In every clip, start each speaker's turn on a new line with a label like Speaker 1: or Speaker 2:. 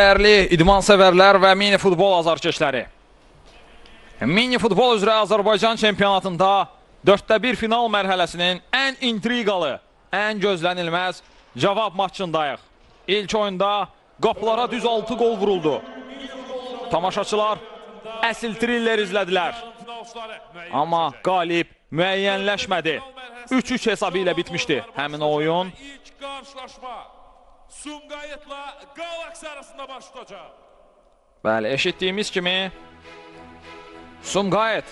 Speaker 1: Dəyərli idman sevərlər və mini futbol azarkeşləri. Mini futbol üzrə Azərbaycan çempionatında 4-1 final mərhələsinin ən intriqalı, ən gözlənilməz cavab maçındayıq. İlk oyunda qapılara düz 6 gol vuruldu. Tamaşaçılar əsl triller izlədilər. Amma qalib müəyyənləşmədi. 3-3 hesabı ilə bitmişdi həmin oyun.
Speaker 2: Sumqayıtla Galaxy arasında baş tutacaq.
Speaker 1: Bəli, eşitdiyimiz kimi Sumqayıt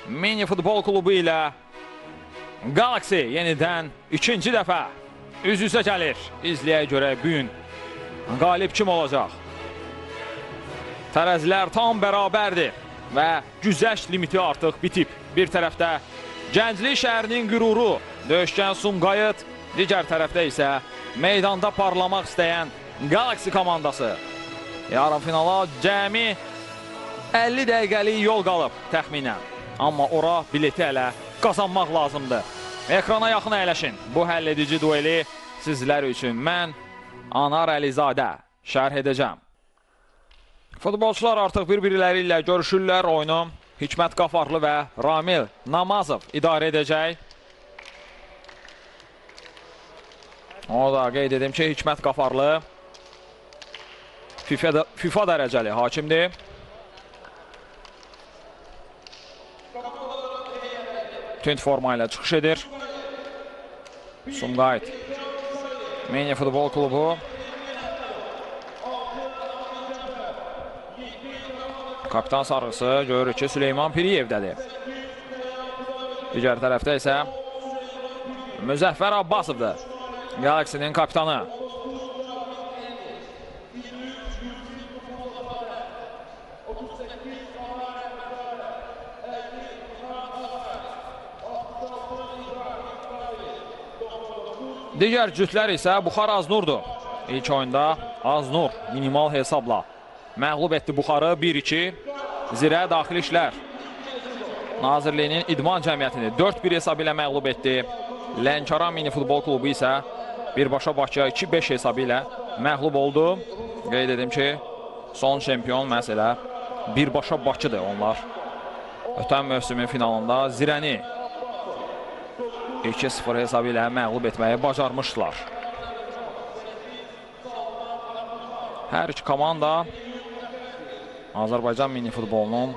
Speaker 1: mini futbol klubu ilə Galaxy yenidən ikinci dəfə üz-üzə gəlir. İzləyə görə bu gün qalib kim olacaq? Tərəzilər tam bərabərdir və güzəşt limiti artıq bitib. Bir tərəfdə Gənclik şəhərinin qüruru döyüşkən Sumqayıt, digər tərəfdə isə meydanda parlamaq istəyən Galaxy komandası. Yarım finala cəmi 50 dəqiqəlik yol qalıb təxminən. Amma ora bileti hələ qazanmaq lazımdır. Ekrana yaxın əyləşin. Bu həll edici dueli sizlər üçün mən Anar Əlizadə şərh edəcəm. Futbolçular artıq bir-birləri ilə görüşürlər. Oyunu Hikmət Qafarlı və Ramil Namazov idarə edəcək. O da qeyd edim ki, Hikmət Qafarlı FIFA dərəcəli hakimdir. Tünd forma ilə çıxış edir. Sumqayıt mini futbol klubu. Kapitan sarğısı görürük ki, Süleyman Piriyevdədir. Digər tərəfdə isə Müzəffər Abbasovdur, Galaxy'nin kapitanı. Digər cütlər isə Buxar Aznurdur. İlk oyunda Aznur minimal hesabla məğlub etdi Buxarı 1-2. Zirə Daxili İşlər Nazirliyinin İdman Cəmiyyətini 4-1 hesabı ilə məğlub etdi. Lənkəran mini futbol klubu isə birbaşa Bakıya 2-5 hesabı ilə məğlub oldu. Qeyd edim ki, son çempion məhz elə birbaşa Bakıdır onlar. Ötən mövsümün finalında Zirəni 2-0 hesabı ilə məğlub etməyi bacarmışdılar. Hər iki komanda Azərbaycan mini futbolunun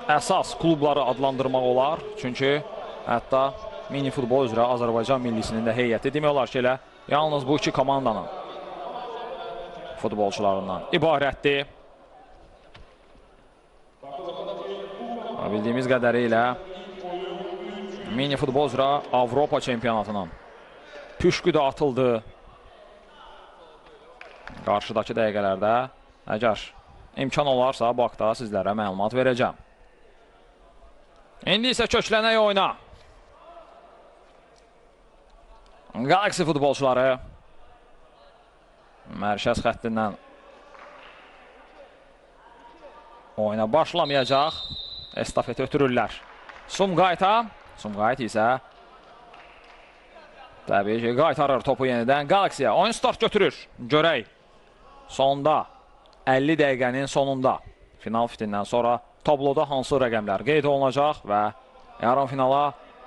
Speaker 1: əsas klubları adlandırmaq olar. Çünki hətta mini futbol üzrə Azərbaycan millisinin də heyəti demək olar ki, elə yalnız bu iki komandanın futbolçularından ibarətdir. Bildiyimiz qədərilə mini futbol üzrə Avropa çempionatının püşkü də atıldı. Qarşıdakı dəqiqələrdə əgər imkan olarsa bu haqda sizlərə məlumat verəcəm. İndi isə köklənək oyuna. Galaxy futbolçuları mərkəz xəttindən oyuna başlamayacaq. Estafeti ötürürlər Sumqayıta. Sumqayıt isə təbii ki, qaytarır topu yenidən Galaxy'yə. Oyun start götürür. Görək. Sonda 50 dəqiqənin sonunda final fitindən sonra tabloda hansı rəqəmlər qeyd olunacaq və yarım finala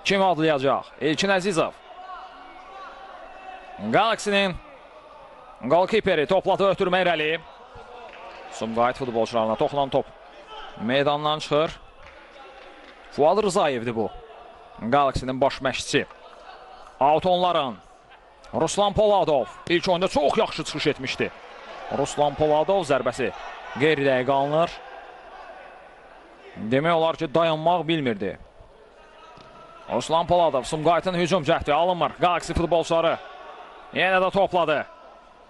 Speaker 1: kim adlayacaq? İlkin Əzizov. Galaxy'nin golkiperi topladı ötürmə irəli. Sumqayıt futbolçularına toxunan top meydandan çıxır. Fuad Rızayevdir bu. Galaxy'nin baş məşqçisi. Out onların. Ruslan Poladov ilk oyunda çox yaxşı çıxış etmişdi. Ruslan Poladov zərbəsi qeyri-dəqiq qalınır. Demək olar ki, dayanmaq bilmirdi. Ruslan Poladov, Sumqayıtın hücum cəhdi alınmır. Galaxy futbolçuları yenə də topladı.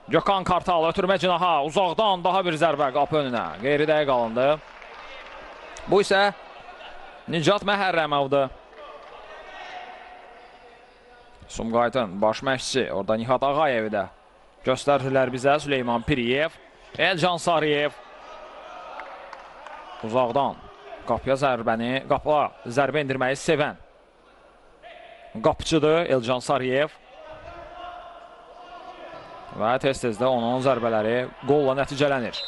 Speaker 1: Gökhan Kartal ötürmə cinaha, uzaqdan daha bir zərbə qapı önünə. Qeyri-dəqiq alındı. Bu isə Nicat Məhərrəmovdur. Sumqayıtın baş məşqçisi, orada Nihat Ağayevi də göstərdilər bizə. Süleyman Piriyev, Elcan Sarıyev uzaqdan qapıya zərbə indirməyi sevən qapıcıdır Elcan Sarıyev. və tez-tez də onun zərbələri qolla nəticələnir.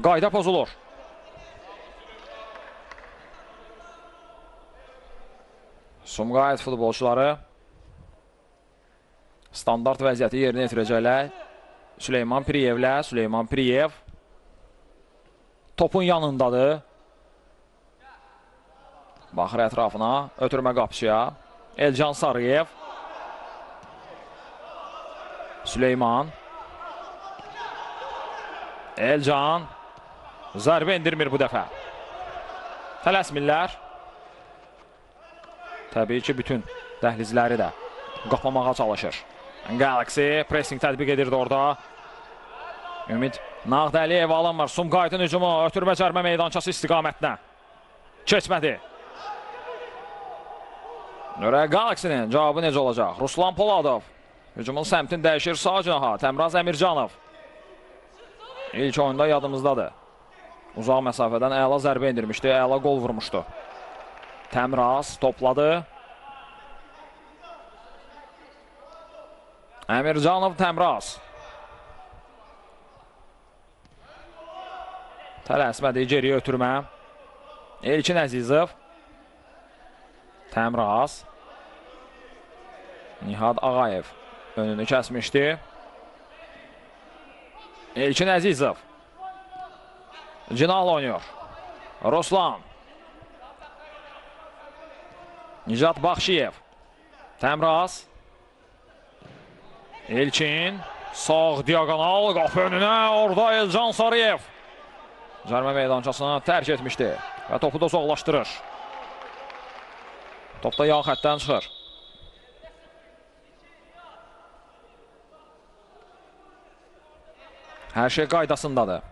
Speaker 1: Qayda pozulur. Sumqayıt futbolçuları standart vəziyyəti yerinə yetirəcəklər. Süleyman Piriyevlə. Süleyman Piriyev topun yanındadır. Baxır ətrafına. Ötürmə qapıçıya. Elcan Sarıyev. Süleyman. Elcan. Zərbə indirmir bu dəfə. Tələsmirlər. Təbii ki, bütün dəhlizləri də qapamağa çalışır. Galaxy pressing tətbiq edirdi orada. Ümid Nağdəliyev alınmır. Sumqayıtın hücumu ötürmə cərmə meydançası istiqamətinə. Keçmədi. Nörə Galaxy'nin cavabı necə olacaq? Ruslan Poladov. Hücumun səmtin dəyişir sağ cinaha. Təmraz Əmircanov. İlk oyunda yadımızdadır. Uzaq məsafədən əla zərbə indirmişdi. Əla qol vurmuşdu. Təmraz topladı. Əmircanov, Təmraz. Tələsmədi, geriyə ötürmə. Elçin Əzizov. Təmraz. Nihad Ağayev önünü kəsmişdi. Elçin Əzizov. Cinal oynuyor. Ruslan. Nicat Baxşiyev. Təmraz. Elçin. Sağ diagonal. Qapı önünə. Orada Elcan Sarıyev. Cərmə meydançasını tərk etmişdi. Və topu da uzaqlaşdırır. Top da yan xətdən çıxır. Hər şey qaydasındadır.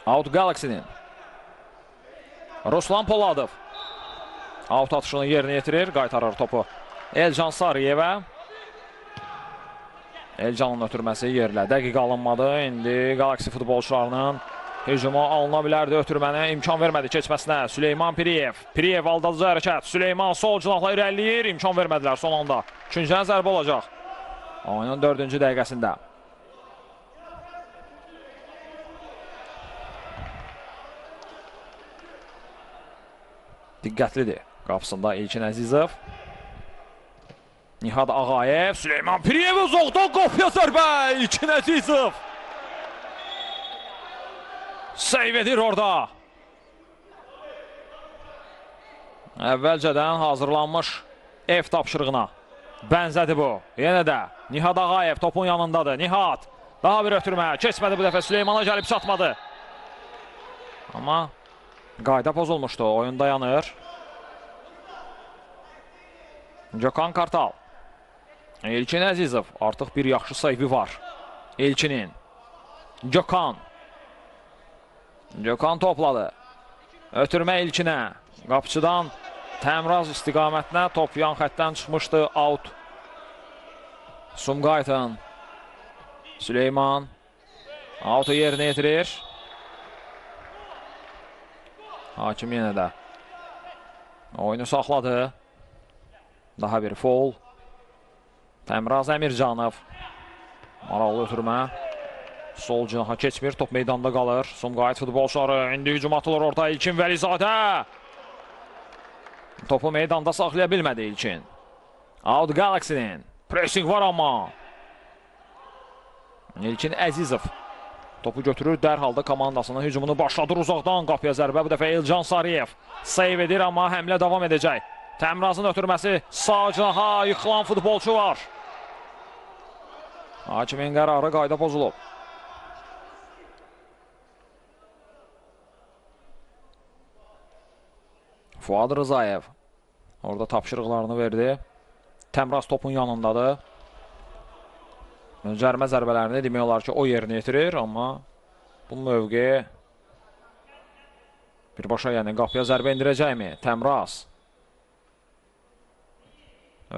Speaker 1: Out Galaxy'nin. Ruslan Poladov. Out atışını yerinə yetirir. Qaytarır topu Elcan Sarıyevə. Elcanın ötürməsi yerlə. Dəqiqə alınmadı. İndi Galaxy futbolçularının hücumu alına bilərdi. Ötürmənə imkan vermədi keçməsinə. Süleyman Piriyev. Piriyev aldadıcı hərəkət. Süleyman sol cinahla irəliyir. İmkan vermədilər son anda. Üçüncü zərbə olacaq. Oyunun 4-cü dəqiqəsində. Diqqətlidir. Qapısında İlkin Əzizov. Nihad Ağayev. Süleyman Piriyev uzaqdan qapıya zərbə. İlkin Əzizov. Seyv edir orada. Əvvəlcədən hazırlanmış ev tapşırığına bənzədi bu. Yenə də Nihad Ağayev topun yanındadır. Nihad. Daha bir ötürmə. Keçmədi bu dəfə. Süleymana gəlib çatmadı. Amma qayda pozulmuşdu. Oyun dayanır. Gökhan Kartal. İlkin Əzizov. Artıq bir yaxşı sayvi var. İlkinin. Gökhan. Gökhan topladı. Ötürmə İlkinə. Qapıcıdan Təmraz istiqamətinə. Top yan xətdən çıxmışdı. Out. Sumqayıtın. Süleyman. Out'u yerinə yetirir. Hakim yenə də oyunu saxladı. Daha bir foul. Təmraz Əmircanov. Maraqlı ötürmə. Sol cinaha keçmir. Top meydanda qalır. Sumqayıt futbolçuları. İndi hücum atılır orta. İlkin Vəlizadə. Topu meydanda saxlaya bilmədi İlkin. Out Galaxy'nin. Pressing var amma. İlkin Əzizov. Topu götürür. Dərhalda komandasının hücumunu başladır uzaqdan. Qapıya zərbə. Bu dəfə Elcan Sarıyev. Seyv edir amma həmlə davam edəcək. Təmrazın ötürməsi. Sağ cinaha yıxılan futbolçu var. Hakimin qərarı qayda pozulub. Fuad Rızayev orada tapşırıqlarını verdi. Təmraz topun yanındadır. Cərmə zərbələrini demək olar ki, o yerinə yetirir, amma bu mövqe birbaşa yəni qapıya zərbə indirəcəkmi? Təmraz.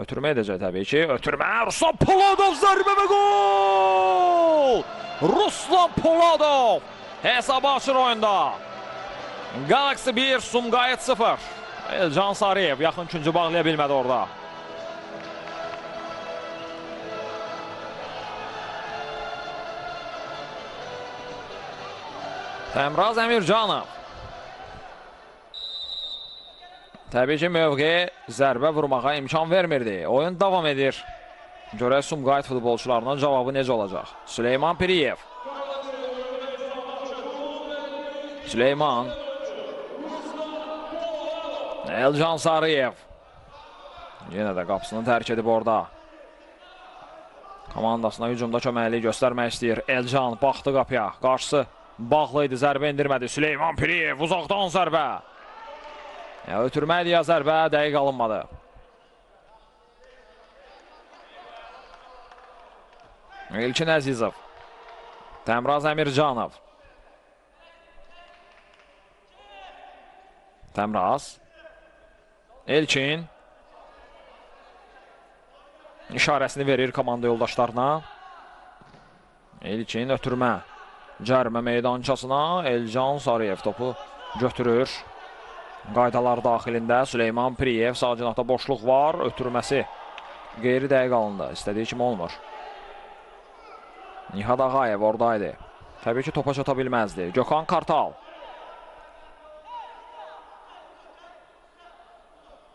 Speaker 1: Ötürmə edəcək təbii ki. Ötürmə. Ruslan Poladov zərbə və gol! Ruslan Poladov hesabı açır oyunda. Galaxy 1, Sumqayıt 0. Elcan Sarıyev yaxın üçüncü bağlaya bilmədi orada. Təmraz Əmircanov. Təbii ki, mövqe zərbə vurmağa imkan vermirdi. Oyun davam edir. Görək Sumqayıt futbolçularının cavabı necə olacaq? Süleyman Piriyev. Süleyman. Elcan Sarıyev. Yenə də qapısını tərk edib orada. Komandasına hücumda köməkliyi göstərmək istəyir. Elcan baxdı qapıya. Qarşısı bağlıydı, zərbə indirmədi. Süleyman Piriyev uzaqdan zərbə. Ötürmədi ya zərbə, dəqiq alınmadı. İlkin Əzizov. Təmraz Əmircanov. Təmraz. İlkin. İşarəsini verir komanda yoldaşlarına. İlkin ötürmə. Cərmə meydançasına Elcan Sarıyev topu götürür. Qaydalar daxilində Süleyman Piriyev, sağ cinahda boşluq var, ötürməsi qeyri dəqiq alındı, istədiyi kimi olmur. Nihat Ağayev oradaydı. Təbii ki, topa çata bilməzdi. Gökhan Kartal.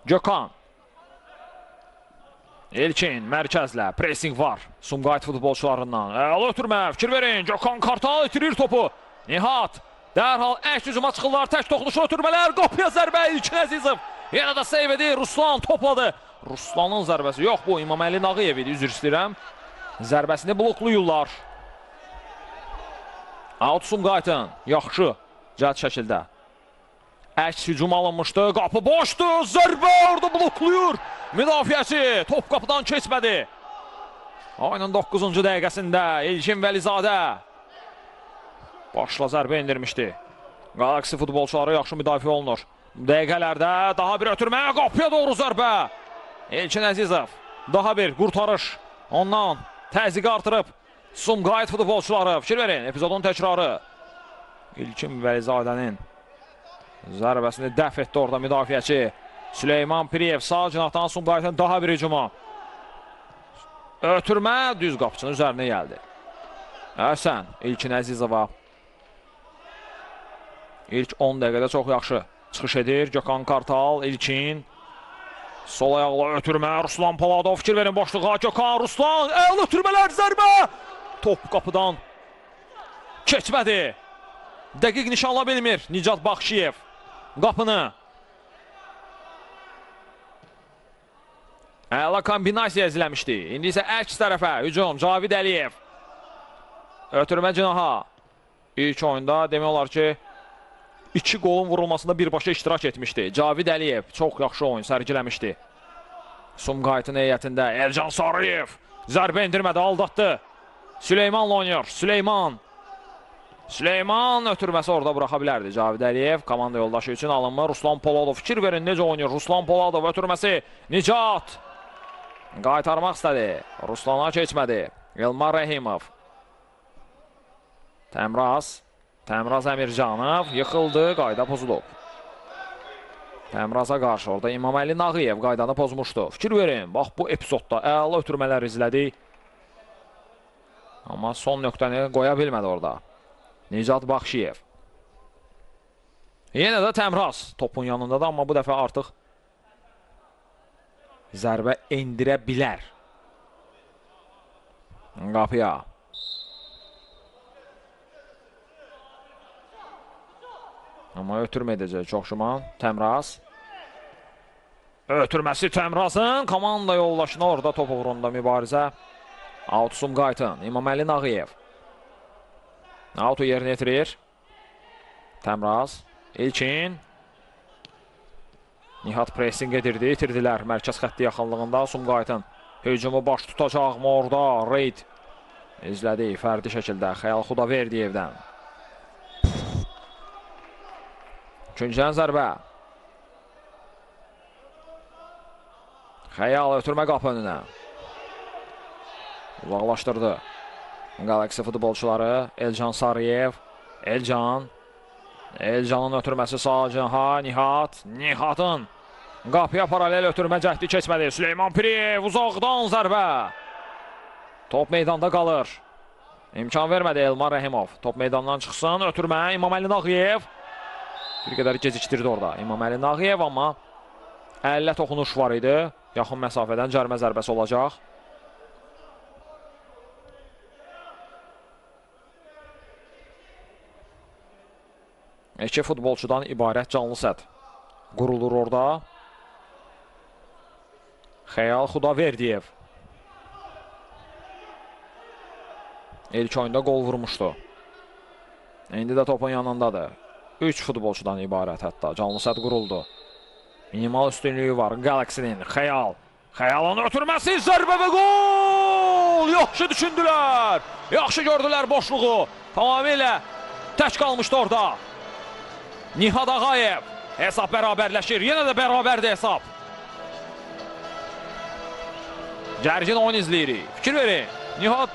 Speaker 1: Gökhan. İlkin mərkəzlə, pressing var Sumqayıt futbolçularından. Əla ötürmə, fikir verin. Gökhan Kartal itirir topu. Nihat. Dərhal əks hücuma çıxırlar, tək toxunuşu ötürmələr, qapıya zərbə İlkin Əzizov. Yenə də seyv edir, Ruslan topladı. Ruslanın zərbəsi yox, bu İmaməli Nağıyev idi, üzr istəyirəm. Zərbəsini blokluyurlar. Out Sumqayıtın, yaxşı, cəld şəkildə. Əks hücum alınmışdı, qapı boşdur, zərbə orada blokluyur. Müdafiəçi, top qapıdan keçmədi. Oyunun 9-cu dəqiqəsində İlkin Vəlizadə başla zərbə indirmişdi. Galaxy futbolçuları yaxşı müdafiə olunur. Dəqiqələrdə daha bir ötürmə, qapıya doğru zərbə. İlkin Əzizov, daha bir qurtarış. Ondan təzyiqi artırıb Sumqayıt futbolçuları. Fikir verin, epizodun təkrarı. İlkin Vəlizadənin zərbəsini dəf etdi orada müdafiəçi. Süleyman Piriyev sağ cinahdan Sumqayıtın daha bir hücuma. Ötürmə düz qapıçının üzərinə gəldi. Həsən İlkin Əzizova. İlk 10 dəqiqədə çox yaxşı çıxış edir. Gökhan Kartal, İlkin. Sol ayaqla ötürmə, Ruslan Poladov. Fikir verin boşluğa, Gökhan, Ruslan. El ötürmələr, zərbə. Top qapıdan keçmədi. Dəqiq nişanla bilmir Nicat Baxşiyev. Qapını. Əla kombinasiya əziləmişdi. İndi isə əks tərəfə hücum Cavid Əliyev. Ötürmə cinaha. İlk oyunda demək olar ki 2 qolun vurulmasında birbaşa iştirak etmişdi. Cavid Əliyev çox yaxşı oyun sərgiləmişdi. Sumqayıtın heyətində Elcan Sarıyev zərbə indirmədi, aldatdı. Süleymanla oynayır. Süleyman ötürməsi orada buraxa bilərdi. Cavid Əliyev komanda yoldaşı üçün alınma. Ruslan Poladov, fikir verin necə oynayır. Ruslan Poladov ötürməsi. Nicat qaytarmaq istədi. Ruslana keçmədi. Elmar Rəhimov. Təmraz Əmircanov yıxıldı, qayda pozulub. Təmraza qarşı orada İmaməli Nağıyev qaydanı pozmuşdu. Fikir verin, bax bu epizodda əla ötürmələr izlədik. Amma son nöqtəni qoya bilmədi orada. Nicat Baxşiyev. Yenə də Təmraz topun yanındadır, amma bu dəfə artıq zərbə endirə bilər. Qapıya. Amma ötürmə edəcək çox şuman. Təmraz. Ötürməsi Təmrazın. Komanda yoldaşına orada top uğrunda mübarizə. Out Sumqayıtın. İmaməli Nağıyev. Out'u yerinə yetirir. Təmraz. İlkin. Nihat pressing edirdi. İtirdilər mərkəz xətti yaxınlığında. Sumqayıtın hücumu baş tutacaq mı orada? Reyd izlədi fərdi şəkildə. Xəyal Xudaverdiyevdən. Üçüncən zərbə. Xəyal ötürmə qapı önünə. Uzaqlaşdırdı. Galaxy futbolçuları. Elcan Sarıyev. Elcanın ötürməsi sağ cinaha. Nihatın Qapıya paralel ötürmə cəhdi keçmədi. Süleyman Piriyev uzaqdan zərbə. Top meydanda qalır. İmkan vermədi Elmar Rəhimov. Top meydandan çıxsın. Ötürmə İmaməli Nağıyev. Bir qədər gecikdirdi orada İmaməli Nağıyev, amma əllə toxunuş var idi. Yaxın məsafədən cərimə zərbəsi olacaq. İki futbolçudan ibarət canlı sədd qurulur orada. Xəyal Xudaverdiyev ilk oyunda qol vurmuşdu. İndi də topun yanındadır. 3 futbolçudan ibarət hətta canlı sədd quruldu. Minimal üstünlüyü var Galaxy-nin. Xəyalın ötürməsi, zərbə və gol! Yaxşı düşündülər. Yaxşı gördülər boşluğu. Tamamilə tək qalmışdı orada. Nihad Ağayev. Hesab bərabərləşir. Yenə də bərabərdir hesab. Gərgin oyun izləyirik. Fikir verin. Nihad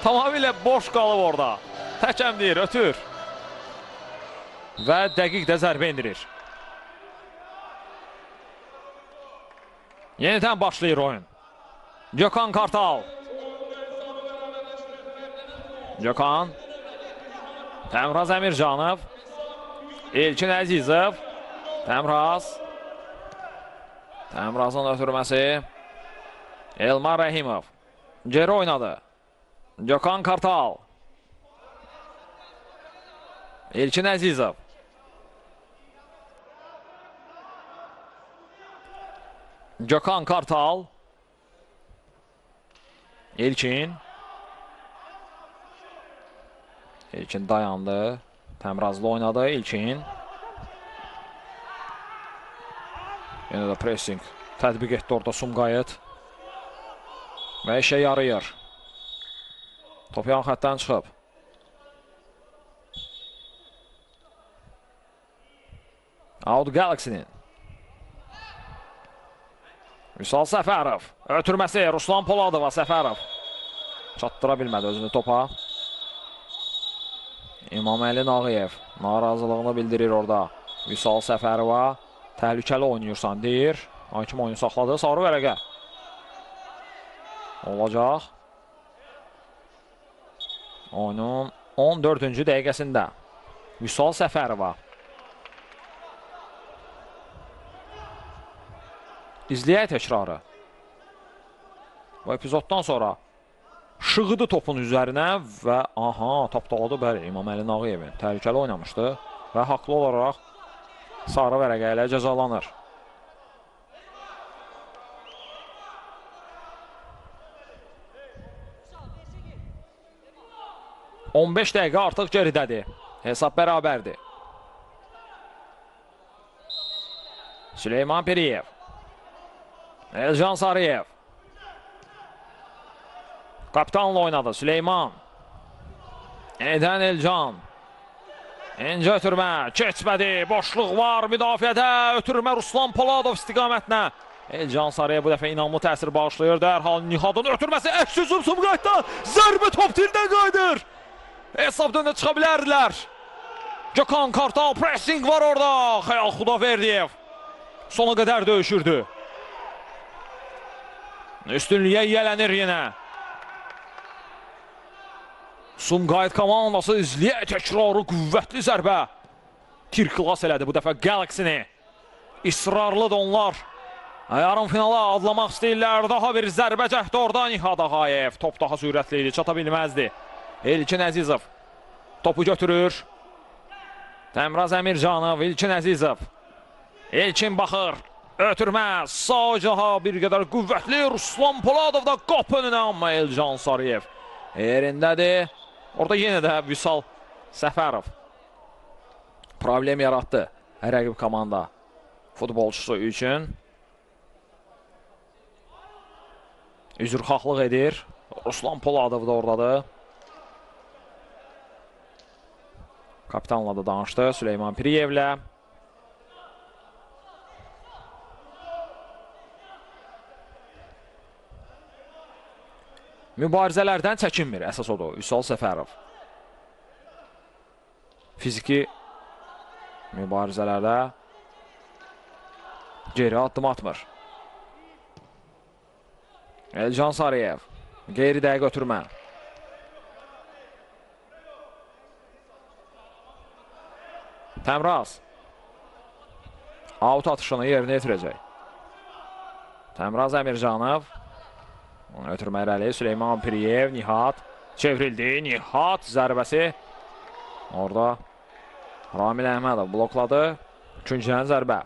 Speaker 1: tamamilə boş qalıb orada. Təkəm deyir, ötür. Və dəqiq də zərbə indirir. Yenidən başlayır oyun. Gökhan Kartal. Gökhan. Təmraz Əmircanov. İlkin Əzizov. Təmraz. Təmrazın ötürməsi. Elmar Rəhimov. Geri oynadı. Gökhan Kartal. İlkin Əzizov. Gökhan Kartal. İlkin. İlkin dayandı. Təmrazlı oynadı. İlkin. Yenə də pressing tətbiq etdi orada Sumqayıt. Və işə yarayır. Top yan xətdən çıxıb. Out Galaxy-nin. Vüsal Səfərov. Ötürməsi Ruslan Poladova. Səfərov çatdıra bilmədi özünü topa. İmaməli Nağıyev narazılığını bildirir orada. Vüsal Səfərova. Təhlükəli oynayırsan deyir. Hakim oyunu saxladı. Sarı vərəqə olacaq. Oyunun 14-cü dəqiqəsində Vüsal Səfərova. İzləyək təkrarı. Bu epizoddan sonra şığıdı topun üzərinə və tapdaladı bəli İmaməli Nağıyevin. Təhlükəli oynamışdı və haqlı olaraq sarı vərəqə ilə cəzalanır. ...15 dəqiqə artıq geridədir. Hesab bərabərdir. Süleyman Piriyev. Elcan Sarıyev. Kapitanla oynadı Süleyman. Edən Elcan. İnce ötürmə. Keçmədi. Boşluq var müdafiədə. Ötürmə Ruslan Poladov istiqamətinə. Elcan Sarıyev bu dəfə inanlı təsir bağışlayır. Dərhal Nihadın ötürməsi. Əksiz Sumqayıtdan. Zərbə top dildən qayıdır. Hesab döndə çıxa bilərdilər. Gökhan Kartal, pressing var orada. Xəyal Xudaverdiyev sona qədər döyüşürdü. Üstünlüyə yiyələnir yenə. Sumqayıt komandası izləyək təkrarı, qüvvətli zərbə. Tir xilas elədi bu dəfə Galaxy-ni. İsrarlıdır onlar. Yarım finala adlamaq istəyirlər. Daha bir zərbə cəhdi orada. Nihad Ağayev. Top daha sürətli idi, çata bilməzdi. İlkin Əzizov topu götürür. Təmraz Əmircanov, İlkin Əzizov. İlkin baxır. Ötürmə. Sağ caha bir qədər qüvvətli. Ruslan Poladov da qapı önünə, amma Elcan Sarıyev yerindədir. Orada yenə də Vüsal Səfərov problem yarattı rəqib komanda futbolçusu üçün. Üzrxahlıq edir. Ruslan Poladov da oradadır. Kapitanla da danışdı Süleyman Piriyevlə. Mübarizələrdən çəkinmir, əsas odur Vüsal Səfərov. Fiziki mübarizələrdə Geri addım atmır. Elcan Sarıyev. Geridə götürmə. Təmraz. Out atışını yerinə yetirəcək. Təmraz Əmircanov. Onu ötürmə irəli. Süleyman Piriyev. Nihat. Çevrildi. Nihat zərbəsi. Orada Ramil Əhmədov blokladı. Üçüncüdən zərbə.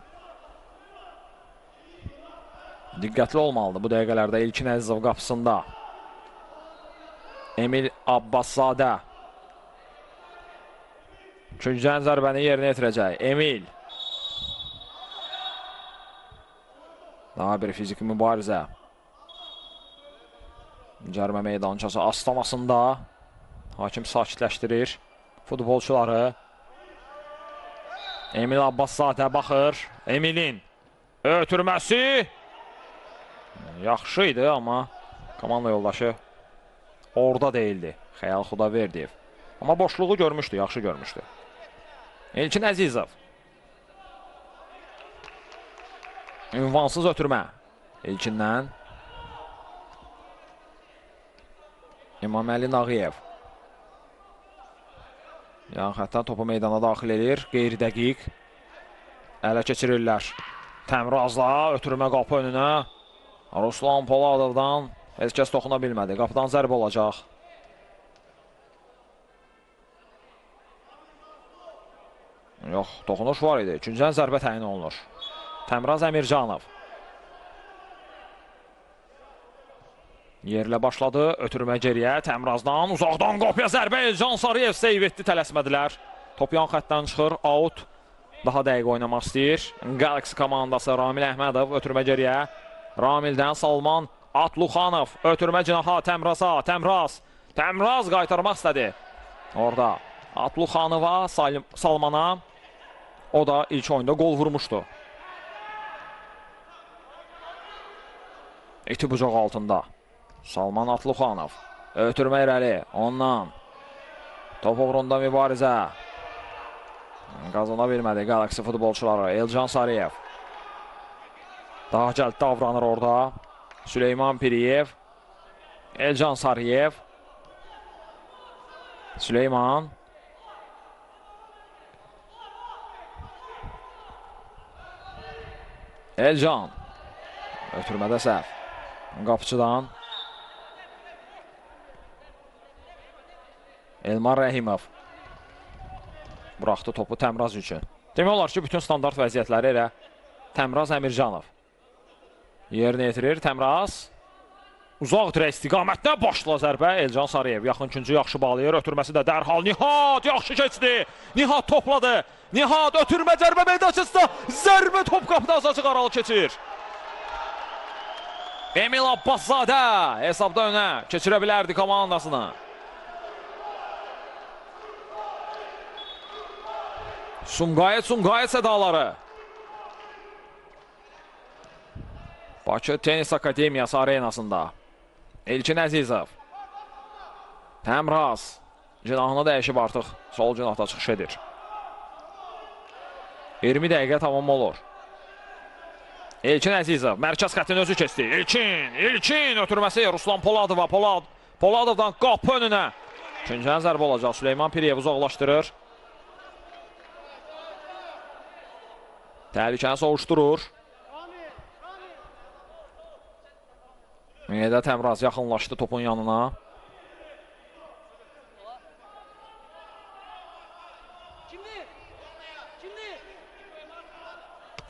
Speaker 1: Diqqətli olmalıdır bu dəqiqələrdə İlkin Əzizov qapısında. Emil Abbaszadə. Üçüncüdən zərbəni yerinə yetirəcək. Emil. Daha bir fiziki mübarizə. Cərimə meydançası astamasında. Hakim sakitləşdirir futbolçuları. Emil Abbaszadə baxır. Emilin ötürməsi. Yaxşı idi, amma komanda yoldaşı orada deyildi. Xəyal Xudaverdiyev. Amma boşluğu görmüşdü, yaxşı görmüşdü. İlkin Əzizov. Ünvansız ötürmə. İlkindən. İmaməli Nağıyev. Yan xətdən topu meydana daxil edir. Qeyri-dəqiq. Ələ keçirirlər. Təmrazla ötürmə qapı önünə. Ruslan Poladovdan heç kəs toxuna bilmədi. Qapıdan zərbə olacaq. Yox, toxunuş var idi. Üçüncüdən zərbə təyin olunur. Təmraz Əmircanov. Yerlə başladı. Ötürmə geriyə. Təmrazdan uzaqdan qapıya zərbə. Elcan Sarıyev seyv etdi. Tələsmədilər. Top yan xətdən çıxır. Out. Daha dəqiq oynamaq istəyir. Galaxy komandası Ramil Əhmədov. Ötürmə geriyə. Ramildən Salman Atluxanov. Ötürmə cinaha Təmraza. Təmraz qaytarmaq istədi. Orada Atluxanova, Salmana. O da ilk oyunda gol vurmuşdu. İti bucaq altında. Salman Atluxanov. Ötürmə irəli. Ondan. Top uğrunda mübarizə. Qazana bilmədi Galaxy futbolçuları. Elcan Sarıyev. Daha cəld davranır orada. Süleyman Piriyev. Elcan Sarıyev. Süleyman. Elcan. Ötürmədə səhv. Qapıcıdan. Elmar Rəhimov. Buraxdı topu Təmraz üçün. Demək olar ki, bütün standart vəziyyətləri elə Təmraz Əmircanov yerinə yetirir. Təmraz uzaq dirək istiqamətdə başla zərbə. Elcan Sarıyev yaxın küncü yaxşı bağlayır. Ötürməsi də dərhal. Nihat yaxşı keçdi. Nihat topladı. Nihat ötürmə zərbə meydançasında. Zərbə top qapıda açıq aralı keçir. Emil Abbaszadə hesabda önə keçirə bilərdi komandasını. Sumqayıt sədaları. Bakı Tenis Akademiyası arenasında. İlkin Əzizov. Təmraz. Cinahını dəyişib artıq sol cinahda çıxış edir. 20 dəqiqə tamam olur. İlkin Əzizov. Mərkəz xəttini özü keçdi. İlkin ötürməsi Ruslan Poladova. Poladovdan qapı önünə. İkinciden zərbə olacaq. Süleyman Piriyev uzaqlaşdırır. Təhlükəni soğuşdurur. Münedə Təmraz yaxınlaşdı topun yanına.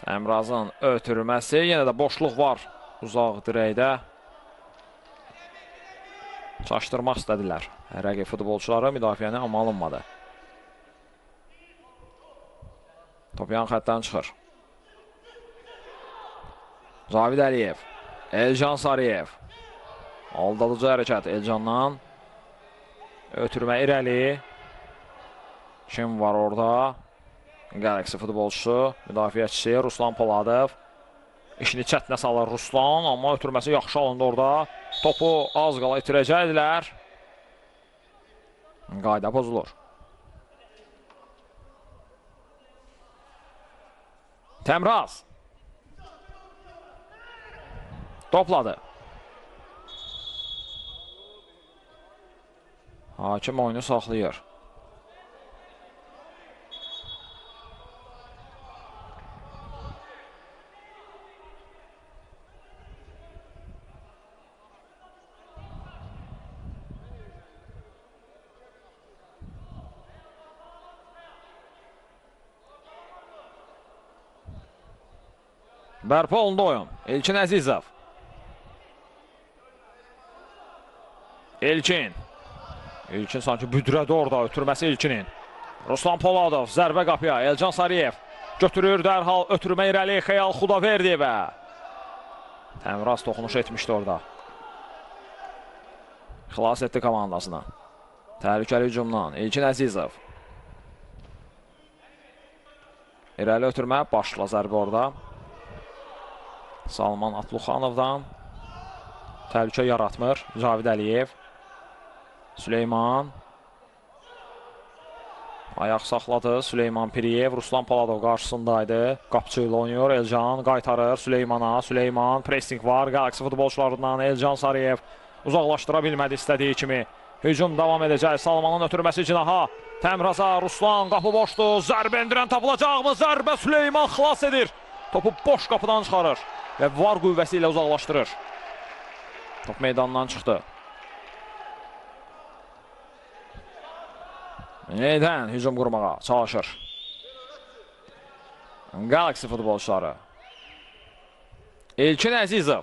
Speaker 1: Təmrazın ötürməsi. Yenə də boşluq var uzaq dirəkdə. Çaşdırmaq istədilər. Rəqib futbolçuları müdafiəni amma alınmadı. Top yan xətdən çıxır. Zavid Əliyev. Elcan Sarıyev. Aldadıcı hərəkət Elcandan. Ötürmə irəli. Kim var orada? Galaxy futbolçusu, müdafiəçisi Ruslan Poladov. İşini çətinə salır Ruslan, amma ötürməsi yaxşı alındı orada. Topu az qala itirəcəkdilər. Qayda pozulur. Təmraz. Topladı. Hakim oyunu saxlayır. Bərpa olundu oyun. İlkin Əzizov. İlkin sanki büdrədi orada, ötürməsi İlkinin. Ruslan Poladov, zərbə qapıya. Elcan Sariyev götürür dərhal, ötürmə irəli. Xeyal Xudaverdiyevə. Təmraz toxunuş etmişdi orada. Xilas etdi komandasına. Təhlükəli hücumdan İlkin Əzizov. İrəli ötürmə, başla zərbə orada. Salman Atluxanovdan təhlükə yaratmır. Cavid Əliyev. Süleyman. Ayaq saxladı. Süleyman Piriyev. Ruslan Poladov qarşısındaydı. Qapçı ilə oynuyor. Elcan qaytarır Süleymana. Süleyman. Pressing var. Galaxy futbolçularından Elcan Sariyev uzaqlaşdıra bilmədi istədiyi kimi. Hücum davam edəcək. Salmanın ötürməsi cinaha. Təmraza. Ruslan qapı boşdur. Zərbə endirən tapılacaqmı? Zərbə Süleyman xilas edir. Topu boş qapıdan çıxarır və var qüvvəsi ilə uzaqlaşdırır. Top meydandan çıxdı. Yenidən hücum qurmağa çalışır Galaxy futbolçuları. İlkin Əzizov.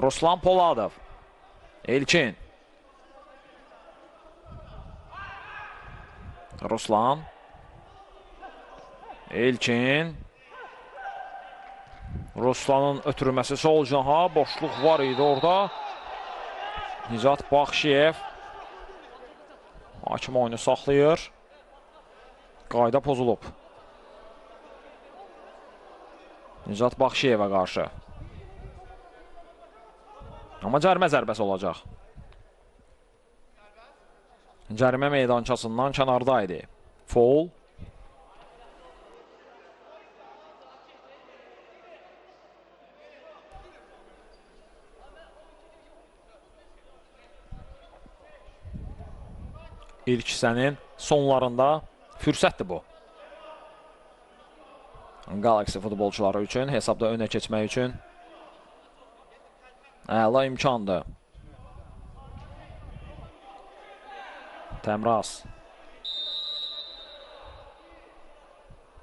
Speaker 1: Ruslan Poladov. İlkin. Ruslan. İlkin. Ruslanın ötürməsi sol cinaha. Boşluq var idi orada. Nicat Baxşiyev. Hakim oyunu saxlayır. Qayda pozulub. Nicat Baxşiyevə qarşı. Amma cərimə zərbəsi olacaq. Cərimə meydançasından kənarda idi. Foul. İlk hissənin sonlarında fürsətdir bu. Galaxy futbolçuları üçün, hesabda önə keçmək üçün əla imkandır. Təmraz.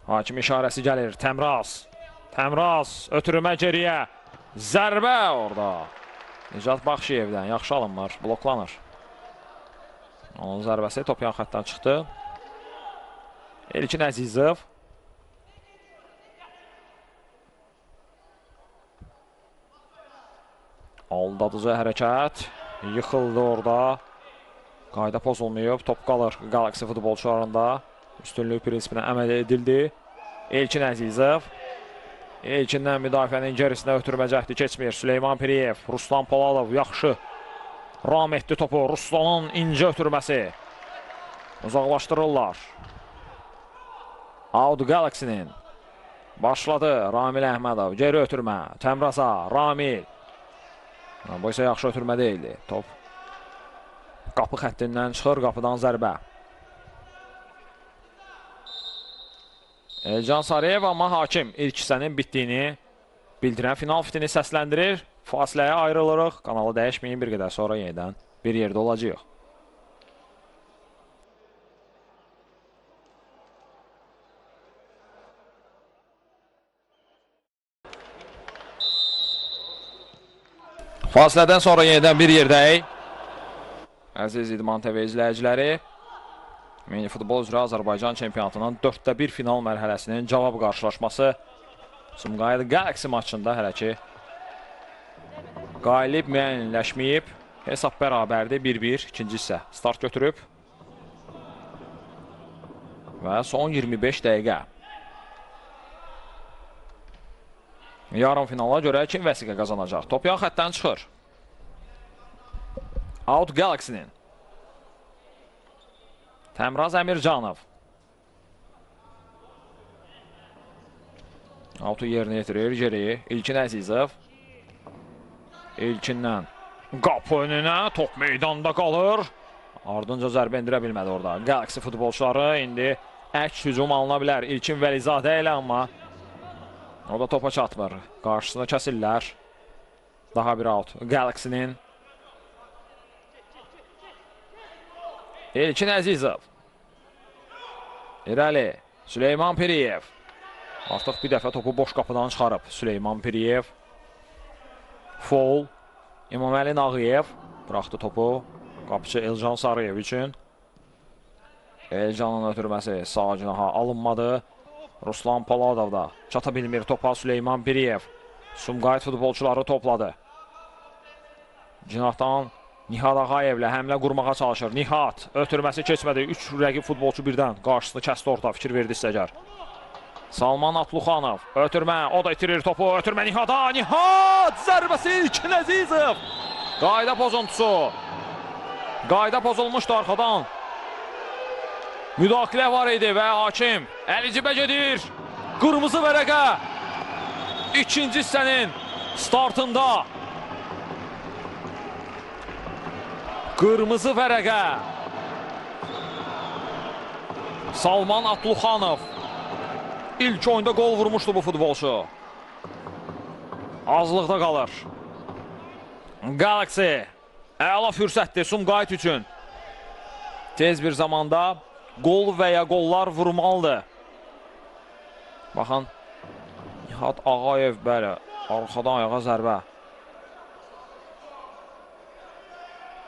Speaker 1: Hakim işarəsi gəlir. Təmraz. Təmraz. Ötürmə geriyə. Zərbə orada. Nicat Baxşiyevdən yaxşı alınmır. Bloklanır. Onun zərbəsi top yan xətdən çıxdı. İlkin Əzizov. Aldadıcı hərəkət. Yıxıldı orada. Qayda pozulmayıb. Top qalır Galaxy futbolçularında. Üstünlük prinsipinə əməl edildi. İlkin Əzizov. İlkindən müdafiənin gerisinə ötürmə cəhdi keçmir. Süleyman Piriyev. Ruslan Poladov yaxşı ram etdi topu. Ruslanın incə ötürməsi. Uzaqlaşdırırlar. Out Galaxy-nin. Başladı Ramil Əhmədov. Geri ötürmə. Təmraza. Ramil. Bu isə yaxşı ötürmə deyildi. Top qapı xəttindən çıxır. Qapıdan zərbə. Elcan Sariyev, amma hakim ilk hissənin bitdiyini bildirən final fitini səsləndirir. Fasiləyə ayrılırıq. Kanalı dəyişməyin, bir qədər sonra yenidən bir yerdə olacaq. Fasilədən sonra yenidən bir yerdəyik. Əziz İdman TV izləyiciləri, mini futbol üzrə Azərbaycan çempionatının 4-1 final mərhələsinin cavab qarşılaşması Sumqayıt Galaxy maçında hələ ki qalib müəyyənləşməyib. Hesab bərabərdir, 1-1. İkinci hissə start götürüb. Və son 25 dəqiqə. Yarım finala görə kim vəsiqə qazanacaq? Top yan xətdən çıxır. Out Galaxy-nin. Təmraz Əmircanov. Autu yerinə yetirir geri. İlkin Əzizov. İlkindən qapı önünə, top meydanda qalır. Ardınca zərbə endirə bilmədi orada. Galaxy futbolçuları indi əks hücum alına bilər İlkin Vəlizadə ilə, amma o da topa çatmır. Qarşısında kəsirlər. Daha bir out Galaxy-nin. İlkin Əzizov. İrəli. Süleyman Piriyev. Artıq bir dəfə topu boş qapıdan çıxarıb Süleyman Piriyev. Foul. İmaməli Nağıyev buraxdı topu. Qapıcı Elcan Sarıyev üçün. Elcanın ötürməsi sağ cinaha alınmadı. Ruslan Paladov da çata bilmir topa. Süleyman Piriyev. Sumqayıt futbolçuları topladı. Cinahdan Nihat Ağayevlə həmlə qurmağa çalışır. Nihat ötürməsi keçmədi. 3 rəqib futbolçu birdən qarşısını kəsdi orta. Fikir verdi istəcər. Salman Atluxanov ötürmə, o da itirir topu. Ötürmə Nihata. Nihat zərbəsi İlkin Əzizov. Qayda pozuntusu. Qayda pozulmuşdu arxadan. Müdaxilə var idi və hakim Əlicibə gedir. Qırmızı vərəqə. İkinci hissənin startında. Qırmızı vərəqə. Salman Atluxanov. İlk oyunda gol vurmuşdu bu futbolçu. Azlıqda qalır. Galaxy. Əla fürsətdir Sumqayıt üçün. Tez bir zamanda gol və ya qollar vurmalıdır. Baxın. Nihat Ağayev bəli. Arxadan ayağa zərbə.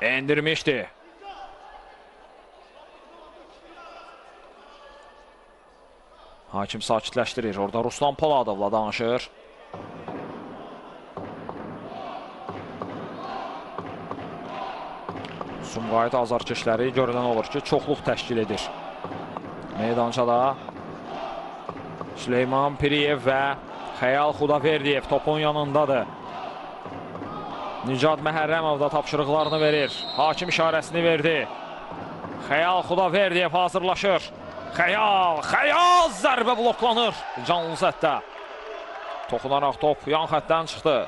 Speaker 1: Endirmişdi. Hakim sakitləşdirir. Orada Ruslan Paladovla danışır. Sumqayıt azarkeşləri görülən olur ki, çoxluq təşkil edir. Meydançada Süleyman Piriyev və Xəyal Xudaverdiyev topun yanındadır. Nicat Məhərrəmov da tapşırıqlarını verir. Hakim işarəsini verdi. Xəyal Xudaverdiyev hazırlaşır. Xəyal zərbə bloklanır canlı sətdə. Toxunaraq top yan xətdən çıxdı.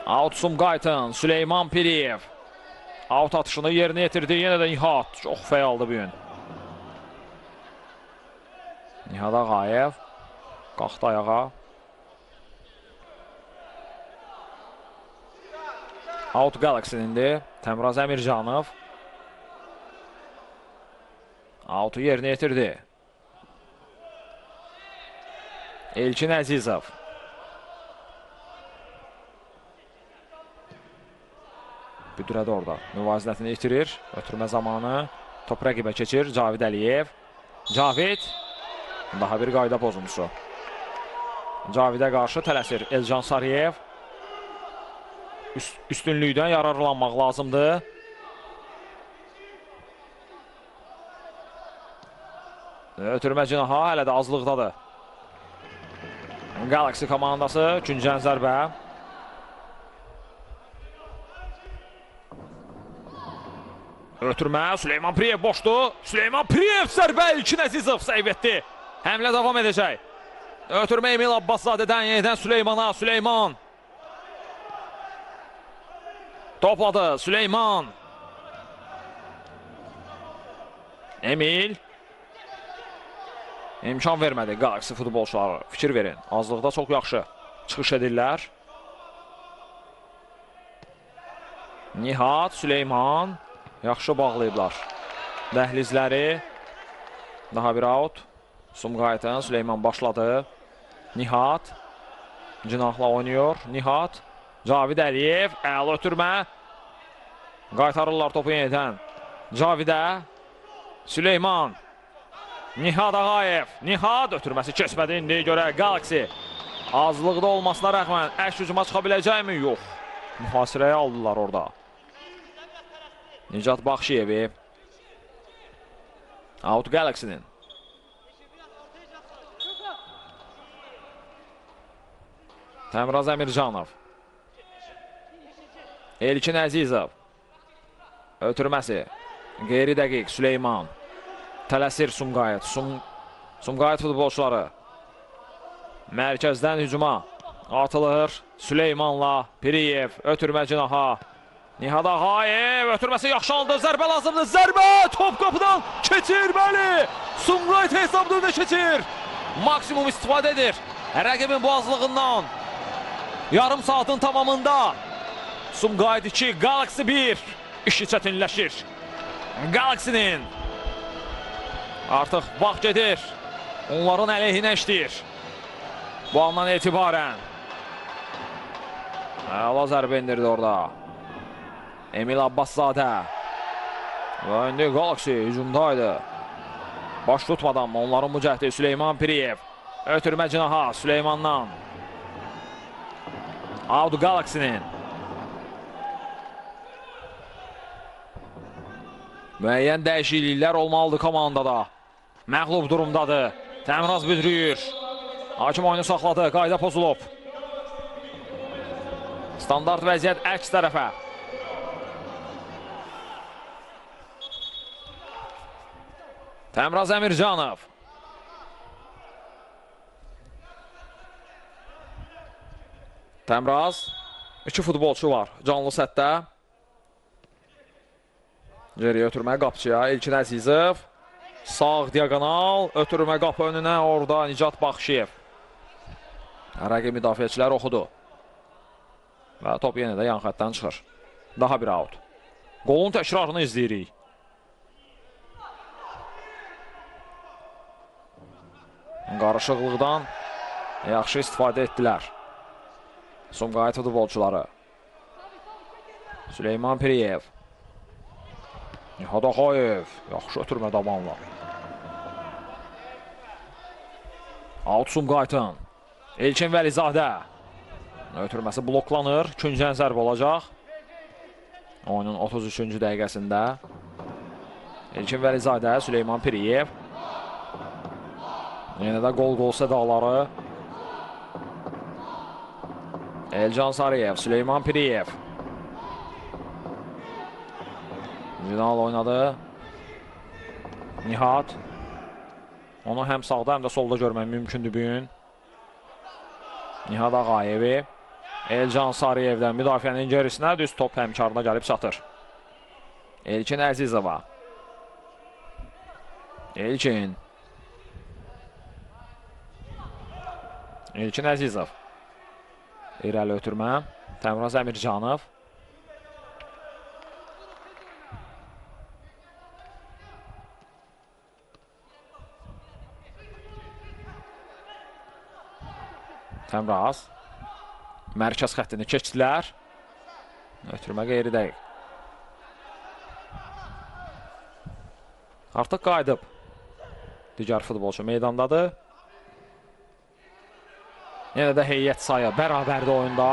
Speaker 1: Out Sumqayıtın Süleyman Piriyev. Out atışını yerinə yetirdi. Yenə də Nihat. Çox fəaldı bu gün. Nihat Ağayev qalxdı ayağa. Out Galaxy-nindir. Təmraz Əmircanov. Out'u yerinə yetirdi. İlkin Əzizov. Büdrədə orada. Müvazinətini itirir. Ötürmə zamanı. Top rəqibə keçir. Cavid Əliyev. Cavid. Daha bir qayda pozuntusu. Cavidə qarşı tələsir Elcan Sarıyev. Üstünlükdən yararlanmaq lazımdır. Ötürmə cinaha hələ də azlıqdadır. Galaxy komandası üçüncü zərbə. Ötürmə Süleyman Piriyev boşdu. Süleyman Piriyev zərbə İlkin Əzizov səhv etdi. Həmlə davam edəcək. Ötürmə Emil Abbaszadədən yenidən Süleymana. Süleyman. Topladı Süleyman. Emil. İmkan vermədi Galaxy futbolçuları. Fikir verin. Azlıqda çox yaxşı çıxış edirlər. Nihat, Süleyman. Yaxşı bağlayıblar. Dəhlizləri. Daha bir out. Sumqayıtın Süleyman başladı. Nihat. Cinahla oynuyor. Nihat. Cavid Əliyev. Əla ötürmə. Qaytarırlar topu yenidən. Cavidə. Süleyman. Nihat Ağayev. Nihat ötürməsi keçmədi indi görə Galaxy. Azlıqda olmasına rəğmən əks hücuma çıxa biləcəkmi? Yox. Mühasirəyə aldılar orada. Nicat Baxşiyevi. Out Galaxy-nin. Təmraz Əmircanov. İlkin Əzizov. Ötürməsi. Qeyri dəqiq Süleyman. Tələsir Sumqayıt. Sumqayıt futbolçuları. Mərkəzdən hücuma atılır. Süleymanla Piriyev ötürmə cinaha. Nihad Ağayev ötürməsi yaxşı aldı. Zərbə lazımdır. Zərbə top qapıdan keçirməli. Sumqayıt hesabında keçir. Maksimum istifadə edir rəqibin boğazlığından. Yarım saatın tamamında Sumqayıt 2, Galaxy 1. İşi çətinləşir. Galaxy-nin artıq vaxt gedir. Onların əleyhinə işləyir. Bu andan etibarən. Əla zərbə indirdi orada. Emil Abbaszadə. Və indi Galaxy hücumdaydı. Baş tutmadan onların mücəhdi Süleyman Piriyev. Ötürmə cinaha Süleymandan. Avdu Galaxy-nin. Müəyyən dəyişikliklər olmalıdır komandada. Məğlub durumdadır. Təmraz büdrüyür. Hakim oyunu saxladı. Qayda pozulub. Standart vəziyyət əks tərəfə. Təmraz Əmircanov. Təmraz. 2 futbolçu var canlı sətdə. Geriyə ötürmə qapçıya İlkin Əzizov. Sağ diagonal. Ötürmə qapı önünə orada Nicat Baxşiyev. Rəqib müdafiəçilər oxudu. Və top yenə də yan xətdən çıxır. Daha bir out. Qolun təkrarını izləyirik. Qarışıqlıqdan yaxşı istifadə etdilər Sumqayıt futbolçuları. Süleyman Piriyev. Nihad Ağayev. Yaxşı ötürmə dabanla. Out Sumqayıtın. İlkin Vəlizadə. Ötürməsi bloklanır. Küncən zərb olacaq. Oyunun 33-cü dəqiqəsində. İlkin Vəlizadə, Süleyman Piriyev. Yenə də qol sədaları. Elcan Sarıyev, Süleyman Piriyev. Vidal oynadı. Nihad. Onu həm sağda, həm də solda görmək mümkündür bugün. Nihad Ağayevi. Elcan Sarıyevdən müdafiənin gerisinə düz top həmkarına gəlib çatır. Elkin Əzizova. Elkin. İlkin Əzizov. İrəli ötürmə. Təmraz Əmircanov. Təmraz. Mərkəz xəttini keçdilər. Ötürmə qeyri dəqiq. Artıq qayıdıb. Digər futbolçu meydandadır. Yenə də heyət sayı bərabərdə oyunda.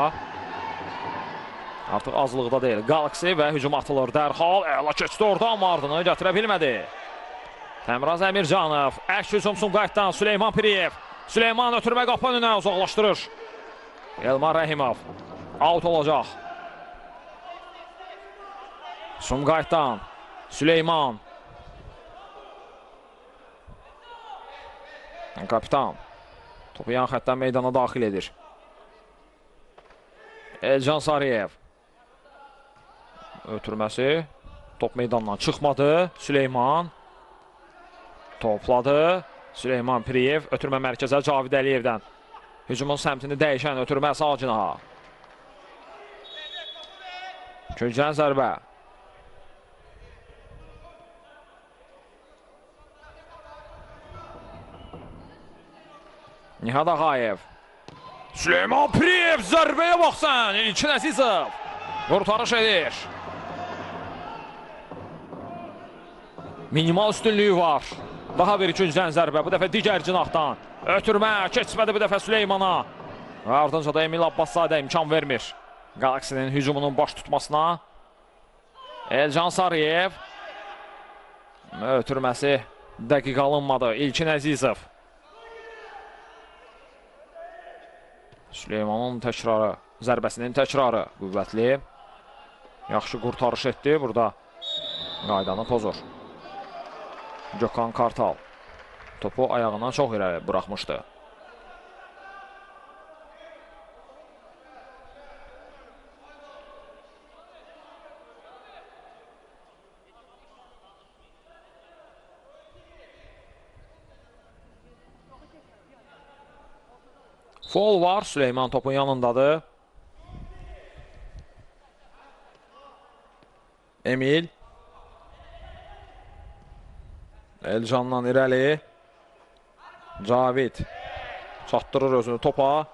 Speaker 1: Artıq azlıqda deyil. Galaxy və hücum atılır dərhal. Əla keçdi orada, amma ardını gətirə bilmədi. Təmraz Əmircanov. Əks hücum Sumqayıtdan Süleyman Piriyev. Süleyman ötürmə qapı önünə uzaqlaşdırır. Elmar Rəhimov. Out olacaq. Sumqayıtdan Süleyman. Kapitan. Topu yan xətdən meydana daxil edir. Elcan Sarıyev. Ötürməsi. Top meydandan çıxmadı. Süleyman. Topladı. Süleyman Piriyev. Ötürmə mərkəzə Cavid Əliyevdən. Hücumun səmtini dəyişən ötürmə sağ cinaha. Küncən zərbə. Nihad Ağayev. Süleyman Piriyev zərbəyə baxsan. İlkin Əzizov. Qurtarış edir. Minimal üstünlüyü var. Daha bir küncdən zərbə. Bu dəfə digər cinahdan. Ötürmə keçmədi bu dəfə Süleymana. Ardınca da Emil Abbaszadə imkan vermir Galaxy-nin hücumunun baş tutmasına. Elcan Sarıyev. Ötürməsi dəqiq alınmadı. İlkin Əzizov. Süleymanın təkrarı, zərbəsinin təkrarı qüvvətli. Yaxşı qurtarış etdi. Burada qaydanı pozur. Gökhan Kartal topu ayağından çox irəli buraxmışdı. Foul var, Süleyman topun yanındadır. Emil. Elcandan irəli. Cavid. Çatdırır özünü topa.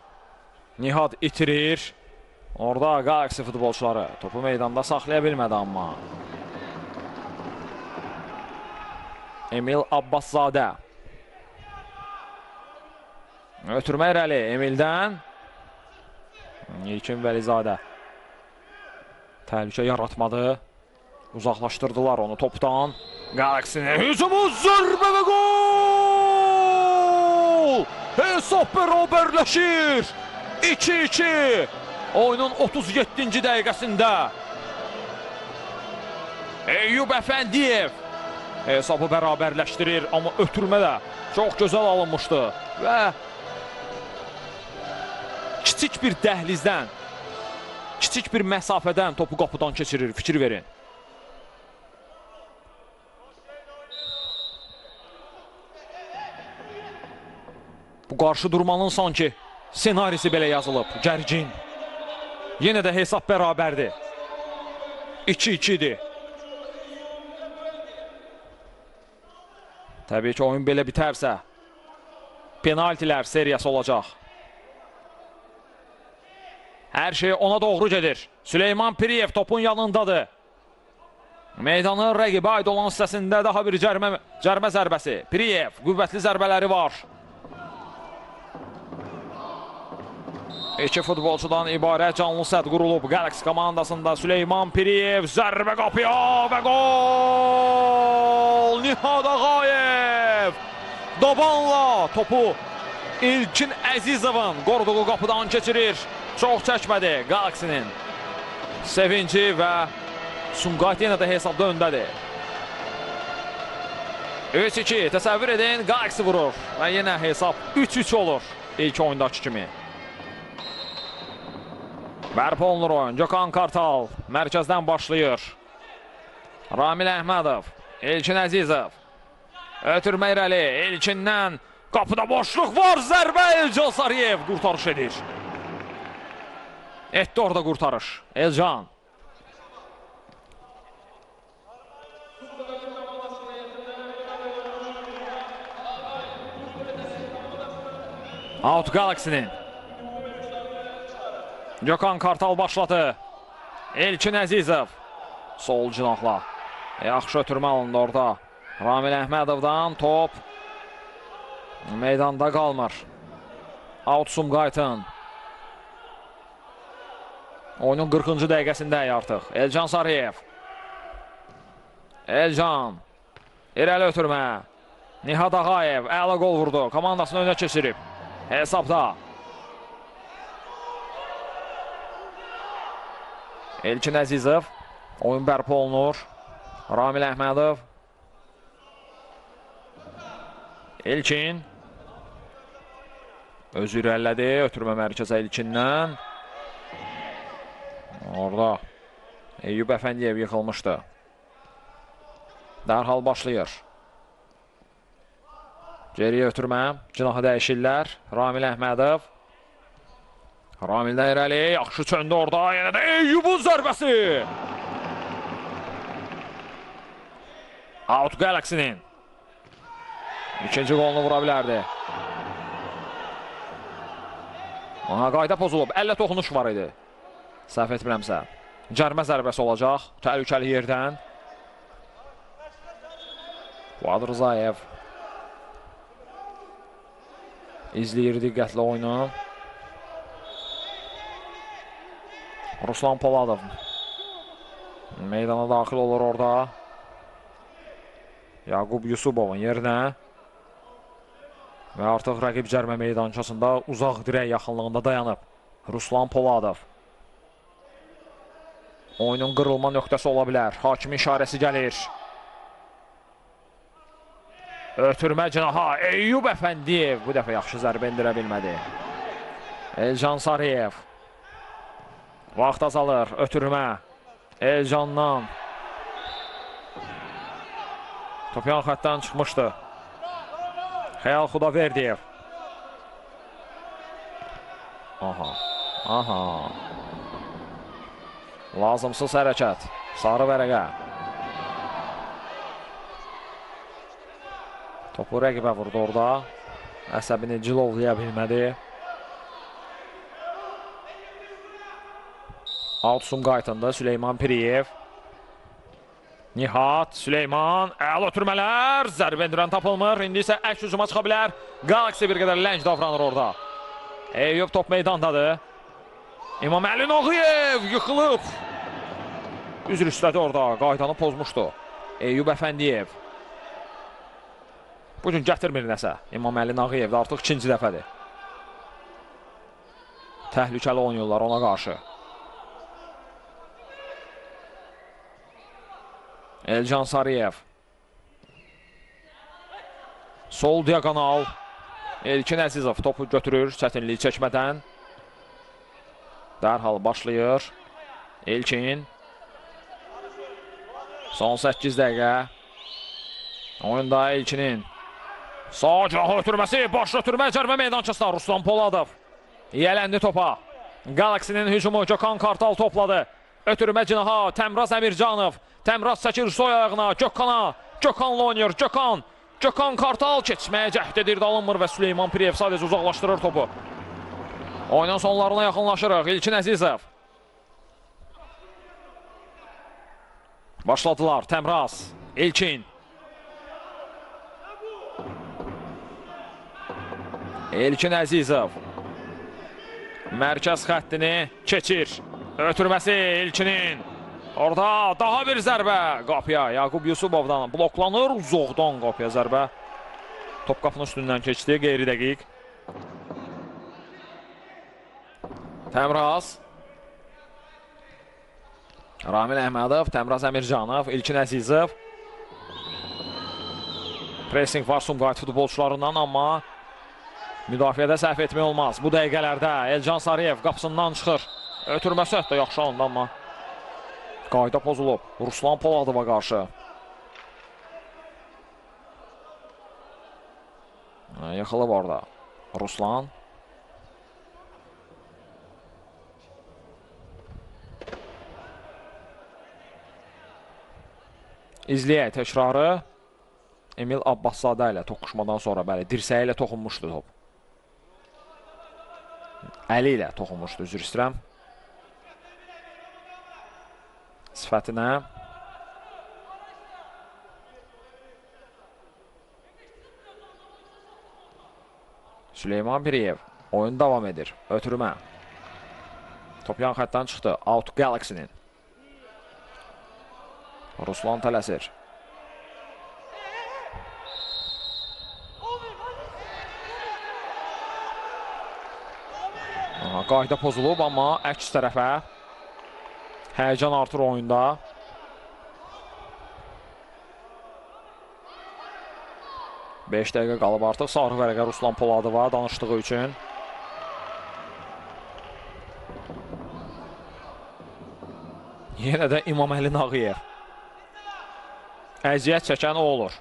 Speaker 1: Nihad itirir. Orada Galaxy futbolçuları topu meydanda saxlaya bilmədi amma. Emil Abbaszadə. Ötürmə irəli Emildən. İlkin Vəlizadə. Təhlükə yaratmadı. Uzaqlaşdırdılar onu topdan. Galaxy-nin hücumu, zərbə və gol! Hesab bərabərləşir. 2-2. Oyunun 37-ci dəqiqəsində. Eyyub Əfəndiyev hesabı bərabərləşdirir, amma ötürmə də çox gözəl alınmışdı və kiçik bir dəhlizdən, kiçik bir məsafədən topu qapıdan keçirir, fikir verin. Bu qarşı durmanın sanki senarisi belə yazılıb, gərgin. Yenə də hesab bərabərdir. 2-2-dir. Təbii ki, oyun belə bitərsə, penaltilər seriyası olacaq. Hər şey ona doğru gedir. Süleyman Piriyev topun yanındadır. Meydanın rəqibə aid olan hissəsində daha bir cərmə zərbəsi. Piriyev, qüvvətli zərbələri var. İki futbolçudan ibarət canlı sədd qurulub Galaxy komandasında. Süleyman Piriyev zərbə qapıya və gol! Nihad Ağayev dabanla topu İlkin Əzizovun qoruduğu qapıdan keçirir. Çox çəkmədi Galaxy-nin sevinci və Sumqayıt yenə də hesabda öndədir. 3-2 təsəvvür edin, Galaxy vurur və yenə hesab 3-3 olur ilk oyundakı kimi. Bərpa olunur oyun. Gökhan Kartal mərkəzdən başlayır. Ramil Əhmədov, İlkin Əzizov. Ötürmə irəli, İlkindən qapıda boşluq var, zərbə Elcan Sarıyev qurtarış edir. Etdi orada qurtarış. Elcan. Out Galaxy-nin. Gökhan Kartal başladı. İlkin Əzizov. Sol cinahla. Yaxşı ötürmə alındı orada. Ramil Əhmədovdan top meydanda qalmır. Out Sumqayıtın. Oyunun 40-cı dəqiqəsindəyik artıq. Elcan Sarıyev. Elcan. İrəli ötürmə. Nihad Ağayev əla qol vurdu. Komandasını önə keçirib. Hesabda. İlkin Əzizov. Oyun bərpa olunur. Ramil Əhmədov. İlkin. Özü irəlilədi. Ötürmə mərkəzə İlkindən. Orada Eyyub Əfəndiyev yıxılmışdı. Dərhal başlayır. Geriyə ötürmə. Cinahı dəyişirlər. Ramil Əhmədov. Ramildən irəli. Yaxşı çöndü orada. Yenə də Eyyubun zərbəsi. Out Galaxy-nin. İkinci qolunu vura bilərdi. Ona qayda pozulub. Əllə toxunuş var idi. Səhv etmirəmsə. Cərmə zərbəsi olacaq. Təhlükəli yerdən. Fuad Rzayev. İzləyir diqqətlə oyunu. Ruslan Poladov. Meydana daxil olur orada. Yaqub Yusubovun yerinə. Və artıq rəqib cərmə meydançasında uzaq dirək yaxınlığında dayanıb. Ruslan Poladov. Oyunun qırılma nöqtəsi ola bilər. Hakimin işarəsi gəlir. Ötürmə cinaha. Eyyub Əfəndiyev bu dəfə yaxşı zərbə endirə bilmədi. Elcan Sarıyev. Vaxt azalır. Ötürmə. Elcandan. Top yan xətdən çıxmışdı. Xəyal Xudaverdiyev. Aha. Aha. Lazımsız hərəkət. Sarı vərəqə. Topu rəqibə vurdu orada. Əsəbini cilovlaya bilmədi. Out Sumqayıtında Süleyman Piriyev. Nihat, Süleyman, əla ötürmələr, zərbə endirən tapılmır. İndi isə əks hücuma çıxa bilər. Galaxy bir qədər lənc davranır orada. Eyüp top meydandadır. İmaməli Nağıyev yıxılıb. Üzr istədi orada, qaydanı pozmuşdu. Eyüp Əfəndiyev. Bugün gətirmir nəsə. İmaməli Nağıyev də artıq ikinci dəfədir. Təhlükəli oynuyorlar ona qarşı. Elcan Sarıyev. Sol diagonal. Elkin Əzizov topu götürür çətinlik çəkmədən. Dərhal başlayır. Elkin. Son 8 dəqiqə. Oyunda Elkinin sağ cahı ötürməsi, baş ötürmə cərbə meydançasına Ruslan Poladov. Yələndi topa. Galaxy'nin hücumu Gökhan Kartal topladı. Ötürmə cinaha Təmraz Əmircanov. Təmraz çəkir soy ayağına Gökhan'a. Gökhan'la oynayır. Gökhan Kartal keçməyə cəhd edir, alınmır və Süleyman Piriyev sadəcə uzaqlaşdırır topu. Oyunun sonlarına yaxınlaşırıq. İlkin Əzizov. Başladılar. Təmraz. İlkin. İlkin Əzizov. Mərkəz xəttini keçir. Ötürməsi İlkinin. Orada daha bir zərbə qapıya. Yaqub Yusubovdan bloklanır. Zoğdan qapıya zərbə. Top qapının üstündən keçdi. Qeyri dəqiq. Təmraz. Ramil Əhmədov, Təmraz Əmircanov, İlkin Əzizov. Pressing var Sumqayıt futbolçularından, amma müdafiədə səhv etmək olmaz. Bu dəqiqələrdə Elcan Sarıyev qapısından çıxır. Ötürməsi hətta yaxşı alındı, amma qayda pozulub Ruslan Poladova qarşı. Yıxılıb orada Ruslan. İzləyək təkrarı. Emil Abbaszadə ilə toqquşmadan sonra bəli, dirsəyi ilə toxunmuşdu top. Əli ilə toxunmuşdu, üzr istəyirəm. Sifətinə. Süleyman Piriyev. Oyun davam edir. Ötürmə. Top yan xəttdən çıxdı. Out Galaxy'nin. Ruslan tələsir. Qayda pozulub, amma əks tərəfə həyəcan artır oyunda. Beş dəqiqə qalıb artıq. Sarı vərəqə Ruslan Poladova danışdığı üçün. Yenə də İmaməli Nağıyev. Əziyyət çəkən o olur.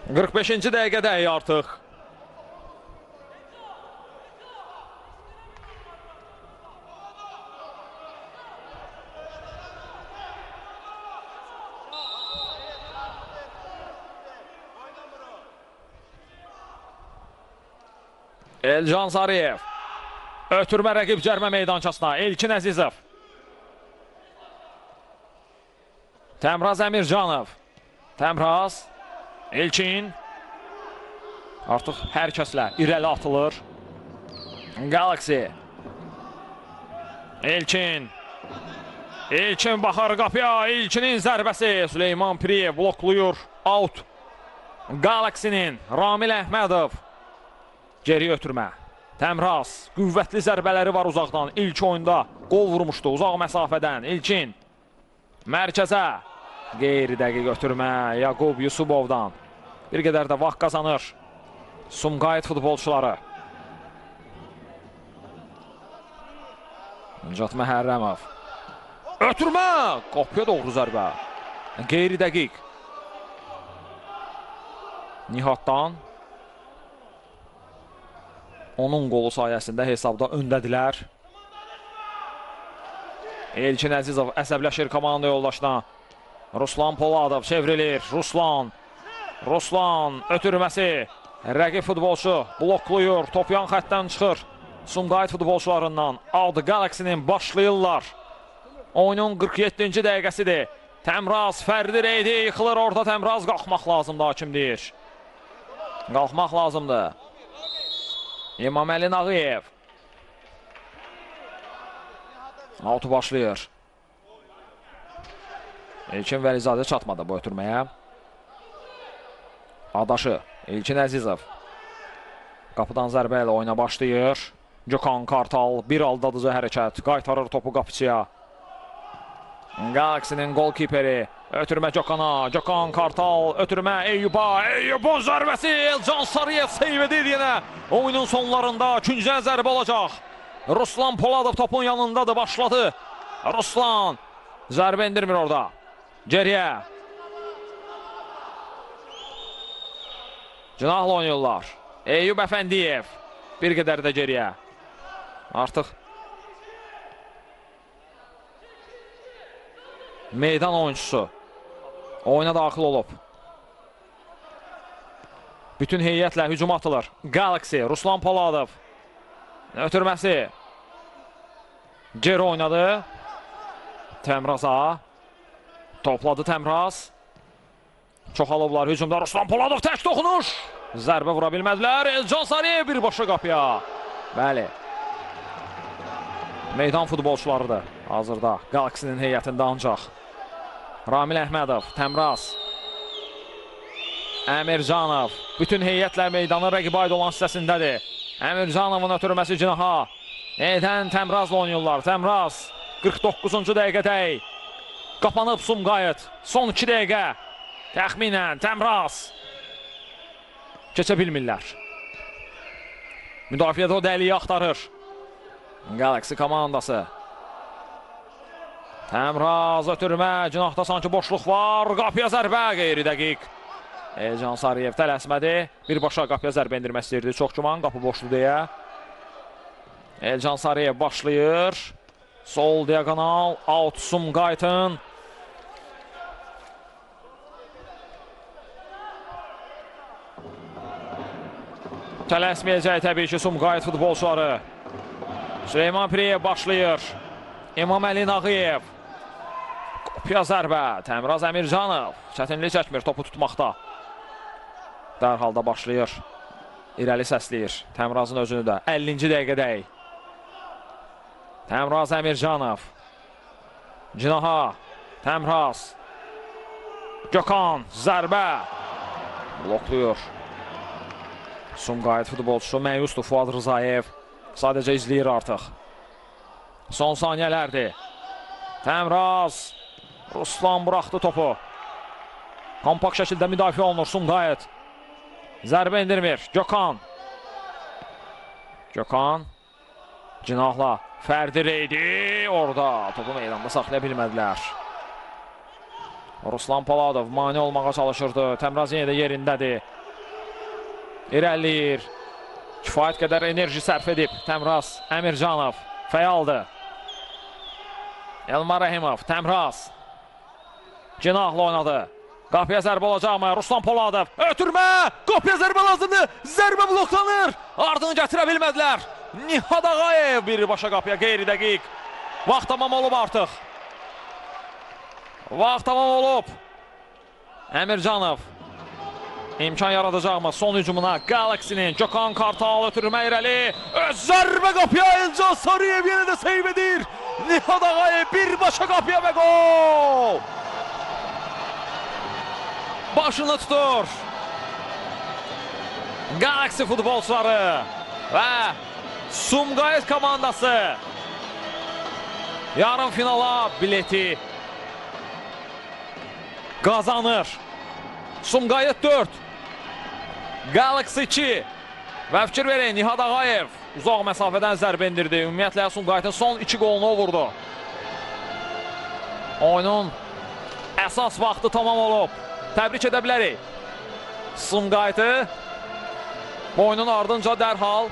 Speaker 1: Qırx 5-ci dəqiqədəyik artıq. Elcan Sarıyev. Ötürmə rəqib cərmə meydançasına. İlkin Əzizov. Təmraz Əmircanov. Təmraz. İlkin. Artıq hər kəslə irəli atılır. Galaxy. İlkin. İlkin baxar qapıya. İlkinin zərbəsi. Süleyman Piriyev blokluyur. Out. Galaxy'nin Ramil Əhmədov. Geri ötürmə. Təmraz. Qüvvətli zərbələri var uzaqdan. İlk oyunda qol vurmuşdu uzaq məsafədən. İlkin. Mərkəzə. Qeyri dəqiq ötürmə. Yaqub Yusubovdan. Bir qədər də vaxt qazanır Sumqayıt futbolçuları. Nicat Məhərrəmov. Ötürmə. Qapıya doğru zərbə. Qeyri dəqiq. Nihatdan. Onun qolu sayəsində hesabda öndədilər. Elçin Əzizov əsəbləşir komanda yoldaşına. Ruslan Poladov çevrilir. Ruslan ötürməsi. Rəqib futbolçu blokluyur. Top yan xəttdən çıxır. Sumqayıt futbolçularından Audi Galaxy-nin başlayırlar. Oyunun 47-ci dəqiqəsidir. Təmraz fərdi reydi yıxılır orada. Təmraz qalxmaq lazımdır, hakim deyir. Qalxmaq lazımdır. İmaməli Nağıyev. Altı başlayır. İlkin Vəlizadə çatmadı bu ötürməyə. Adaşı. İlkin Əzizov. Qapıdan zərbə ilə oyuna başlayır. Gökhan Kartal bir aldadıcı hərəkət. Qaytarır topu qapıçıya. Galaxy-nin qol-kiperi. Ötürmə Gökhana. Gökhan Kartal. Ötürmə Eyyuba. Eyyubun zərbəsi. Elcan Sarıyev seyv edir yenə. Oyunun sonlarında üçüncü zərbə olacaq. Ruslan Poladov topun yanındadır. Başladı. Ruslan. Zərbə indirmir orada. Geriyə. Cinahla oynayırlar. Eyyub Əfəndiyev. Bir qədər də geriyə. Artıq meydan oyuncusu oyuna daxil olub. Bütün heyətlə hücum atılır. Galaxy, Ruslan Poladov. Ötürməsi. Geri oynadı. Təmraza. Topladı Təmraz. Çoxalıblar hücumda. Ruslan Poladov tək toxunuş. Zərbə vura bilmədilər. Elcan Sarıyev birbaşa qapıya. Bəli. Meydan futbolçularıdır hazırda. Galaxy-nin heyətində ancaq. Ramil Əhmədov, Təmraz. Əmircanov. Bütün heyətlər meydanın rəqibə aid olan hissəsindədir. Əmircanovun ötürməsi cinaha. Edən Təmrazla oynayırlar. Təmraz 49-cu dəqiqədək. Qapanıb Sumqayıt. Son 2 dəqiqə. Təxminən Təmraz. Keçə bilmirlər. Müdafiədə o dəliyi axtarır. Galaxy komandası. Təmraz ötürmə. Cinahda sanki boşluq var. Qapıya zərbə. Qeyri dəqiq. Elcan Sarıyev tələsmədi. Birbaşa qapıya zərbə indirmək istəyirdi. Çox güman qapı boşluq deyə. Elcan Sarıyev başlayır. Sol diagonal. Out Sumqayıtın. Tələsməyəcək təbii ki Sumqayıt futbolçuları. Süleyman Pireyev başlayır. İmaməli Nağıyev. Qapıya zərbə. Təmraz Əmircanov. Çətinlik çəkmir topu tutmaqda. Dərhalda başlayır. İrəli səsləyir. Təmrazın özünü də. 50-ci dəqiqədək. Təmraz Əmircanov. Cinaha. Təmraz. Gökhan. Zərbə. Blokluyur. Sumqayıt futbolçusu məyusdur Fuad Rızayev. Sadəcə izləyir artıq. Son saniyələrdir. Təmraz. Ruslan buraxdı topu. Kompakt şəkildə müdafiə olunur Sumqayıt. Zərbə indirmir. Gökhan. Gökhan. Cinahla. Fərdi reydi. Orada topu meydanda saxlaya bilmədilər. Ruslan Poladov mane olmağa çalışırdı. Təmraz yenə də yerindədir. İrəliyir. Kifayət qədər enerji sərf edib Təmraz Əmircanov. Fəyaldır. Elmar Rəhimov. Təmraz. Cinahla oynadı. Qapıya zərbə olacaqmı? Ruslan Poladov. Ötürmə! Qapıya zərbə lazımdır. Zərbə bloklanır. Ardını gətirə bilmədilər. Nihat Ağayev birbaşa qapıya qeyri dəqiq. Vaxt tamam olub artıq. Vaxt tamam olub. Əmircanov. İmkan yaradacaqmı? Son hücumuna Galaxy-nin Gökhan Kartal ötürmə irəli. Öz zərbə qapıya Elcan Sarıyev yenə də seyv edir. Nihat Ağayev birbaşa qapıya və gol. Başını tutur. Galaxy futbolçuları və Sumqayıt komandası yarım finala bileti qazanır. Sumqayıt 4, Galaxy 2 və fikir verin Nihat Ağayev uzaq məsafədən zərbə indirdi. Ümumiyyətlə Sumqayıtın son 2 qolunu vurdu. Oyunun əsas vaxtı tamam olub. Təbrik edə bilərik. Sumqayıtı. Oyunun ardınca dərhal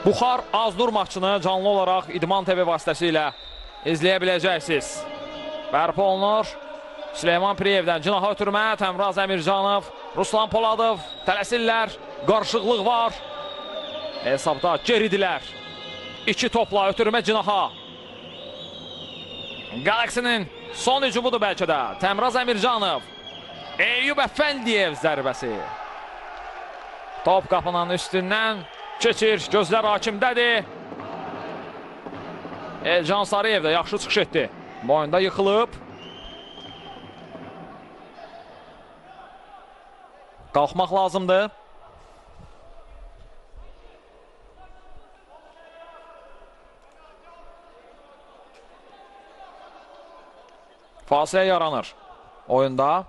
Speaker 1: Buxar Aznur maçını canlı olaraq İdman TV vasitəsilə izləyə biləcəksiniz. Bərpa olunur. Süleyman Piriyevdən cinaha ötürmə. Təmraz Əmircanov, Ruslan Poladov tələsirlər. Qarışıqlıq var. Hesabda geridilər. 2 topla ötürmə cinaha. Galaxy'nin son hücumudur bəlkə də. Təmraz Əmircanov. Eyyub Əfəndiyev zərbəsi. Top qapının üstündən keçir. Gözlər hakimdədir. Elcan Sarıyev də yaxşı çıxış etdi. Boyunda yıxılıb. Qalxmaq lazımdır. Fasilə yaranır oyunda.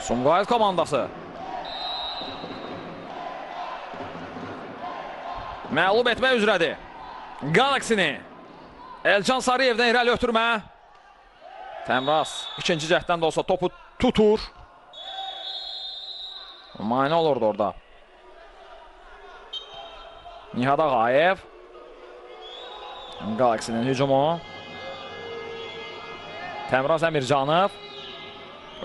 Speaker 1: Sumqayıt komandası məğlub etmək üzrədir Galaxy-ni. Elcan Sarıyevdən irəli ötürmə. Təmraz ikinci cəhddən də olsa topu tutur. Mane olurdu orada. Nihad Ağayev. Galaxy-nin hücumu. Təmraz Əmircanov.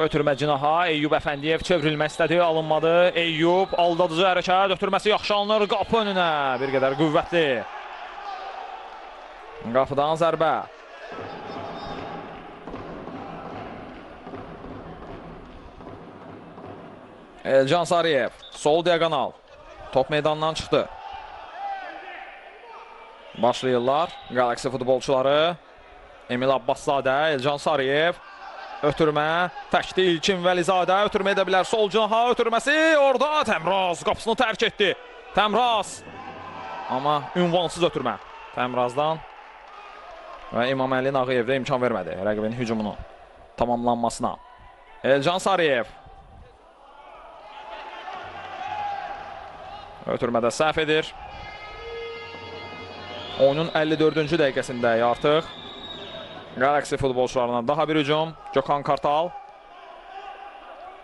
Speaker 1: Ötürmə cinaha. Eyyub Əfəndiyev çevrilmək istədi, alınmadı. Eyyub aldadıcı hərəkət, ötürməsi yaxşı alınır. Qapı önünə bir qədər qüvvətli. Qapıdan zərbə. Elcan Sarıyev, sol diagonal. Top meydandan çıxdı. Başlayırlar Galaxy futbolçuları. Emil Abbaszadə, Elcan Sarıyev. Ötürmə, təkdi İlkin Vəlizadə, ötürmə edə bilər, sol cinaha ötürməsi, orada Təmraz qapısını tərk etdi. Təmraz, amma ünvansız ötürmə Təmrazdan və İmam Əli Nağıyev də imkan vermədi rəqibin hücumunu tamamlanmasına. Elcan Sarıyev ötürmədə səhv edir. Oyunun 54-cü dəqiqəsində artıq Galaxy futbolçularından daha bir hücum. Gökhan Kartal.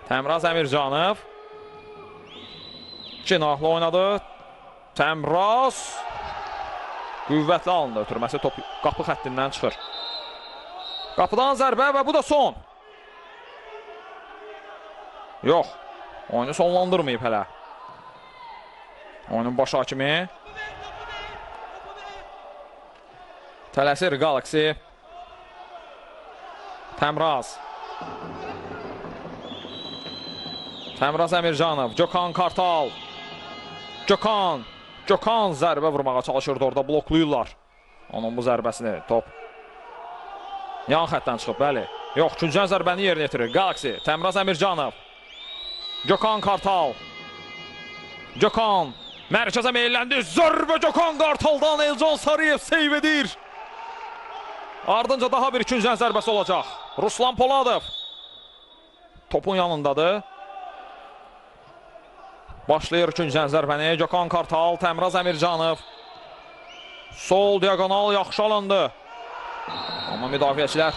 Speaker 1: Təmraz Əmircanov. Cinahlı oynadı. Təmraz. Qüvvətli alındı. Ötürməsi top qapı xəttindən çıxır. Qapıdan zərbə və bu da son. Yox. Oyunu sonlandırmayıb hələ. Oyunun baş hakimi. Tələsir Galaxy. Təmraz. Təmraz Əmircanov. Gökhan Kartal. Gökhan zərbə vurmağa çalışırdı orada. Bloklayırlar onun bu zərbəsini. Top yan xətdən çıxıb. Bəli. Yox. Üçüncü zərbəni yerinə yetirir Galaxy. Təmraz Əmircanov. Gökhan Kartal. Gökhan. Mərkəzə meyilləndi. Zərbə Gökhan Kartaldan. Elcan Sarıyev seyv edir. Ardınca daha bir ikinci zərbəsi olacaq. Ruslan Poladov topun yanındadır. Başlayır ikinci zərbəni. Gökhan Kartal, Təmraz Əmircanov. Sol diagonal yaxşı alındı. Amma müdafiəçilər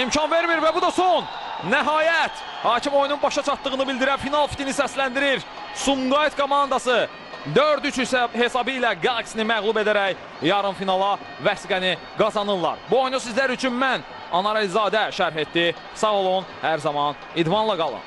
Speaker 1: imkan vermir və bu da son. Nəhayət hakim oyunun başa çatdığını bildirən final fitini səsləndirir. Sumqayıt komandası 4-3 hesabı ilə Galaxy-ni məğlub edərək yarım finala vəsiqəni qazanırlar. Bu oyunu sizlər üçün mən Anar Əlizadə şərh etdi. Sağ olun, hər zaman idmanla qalın.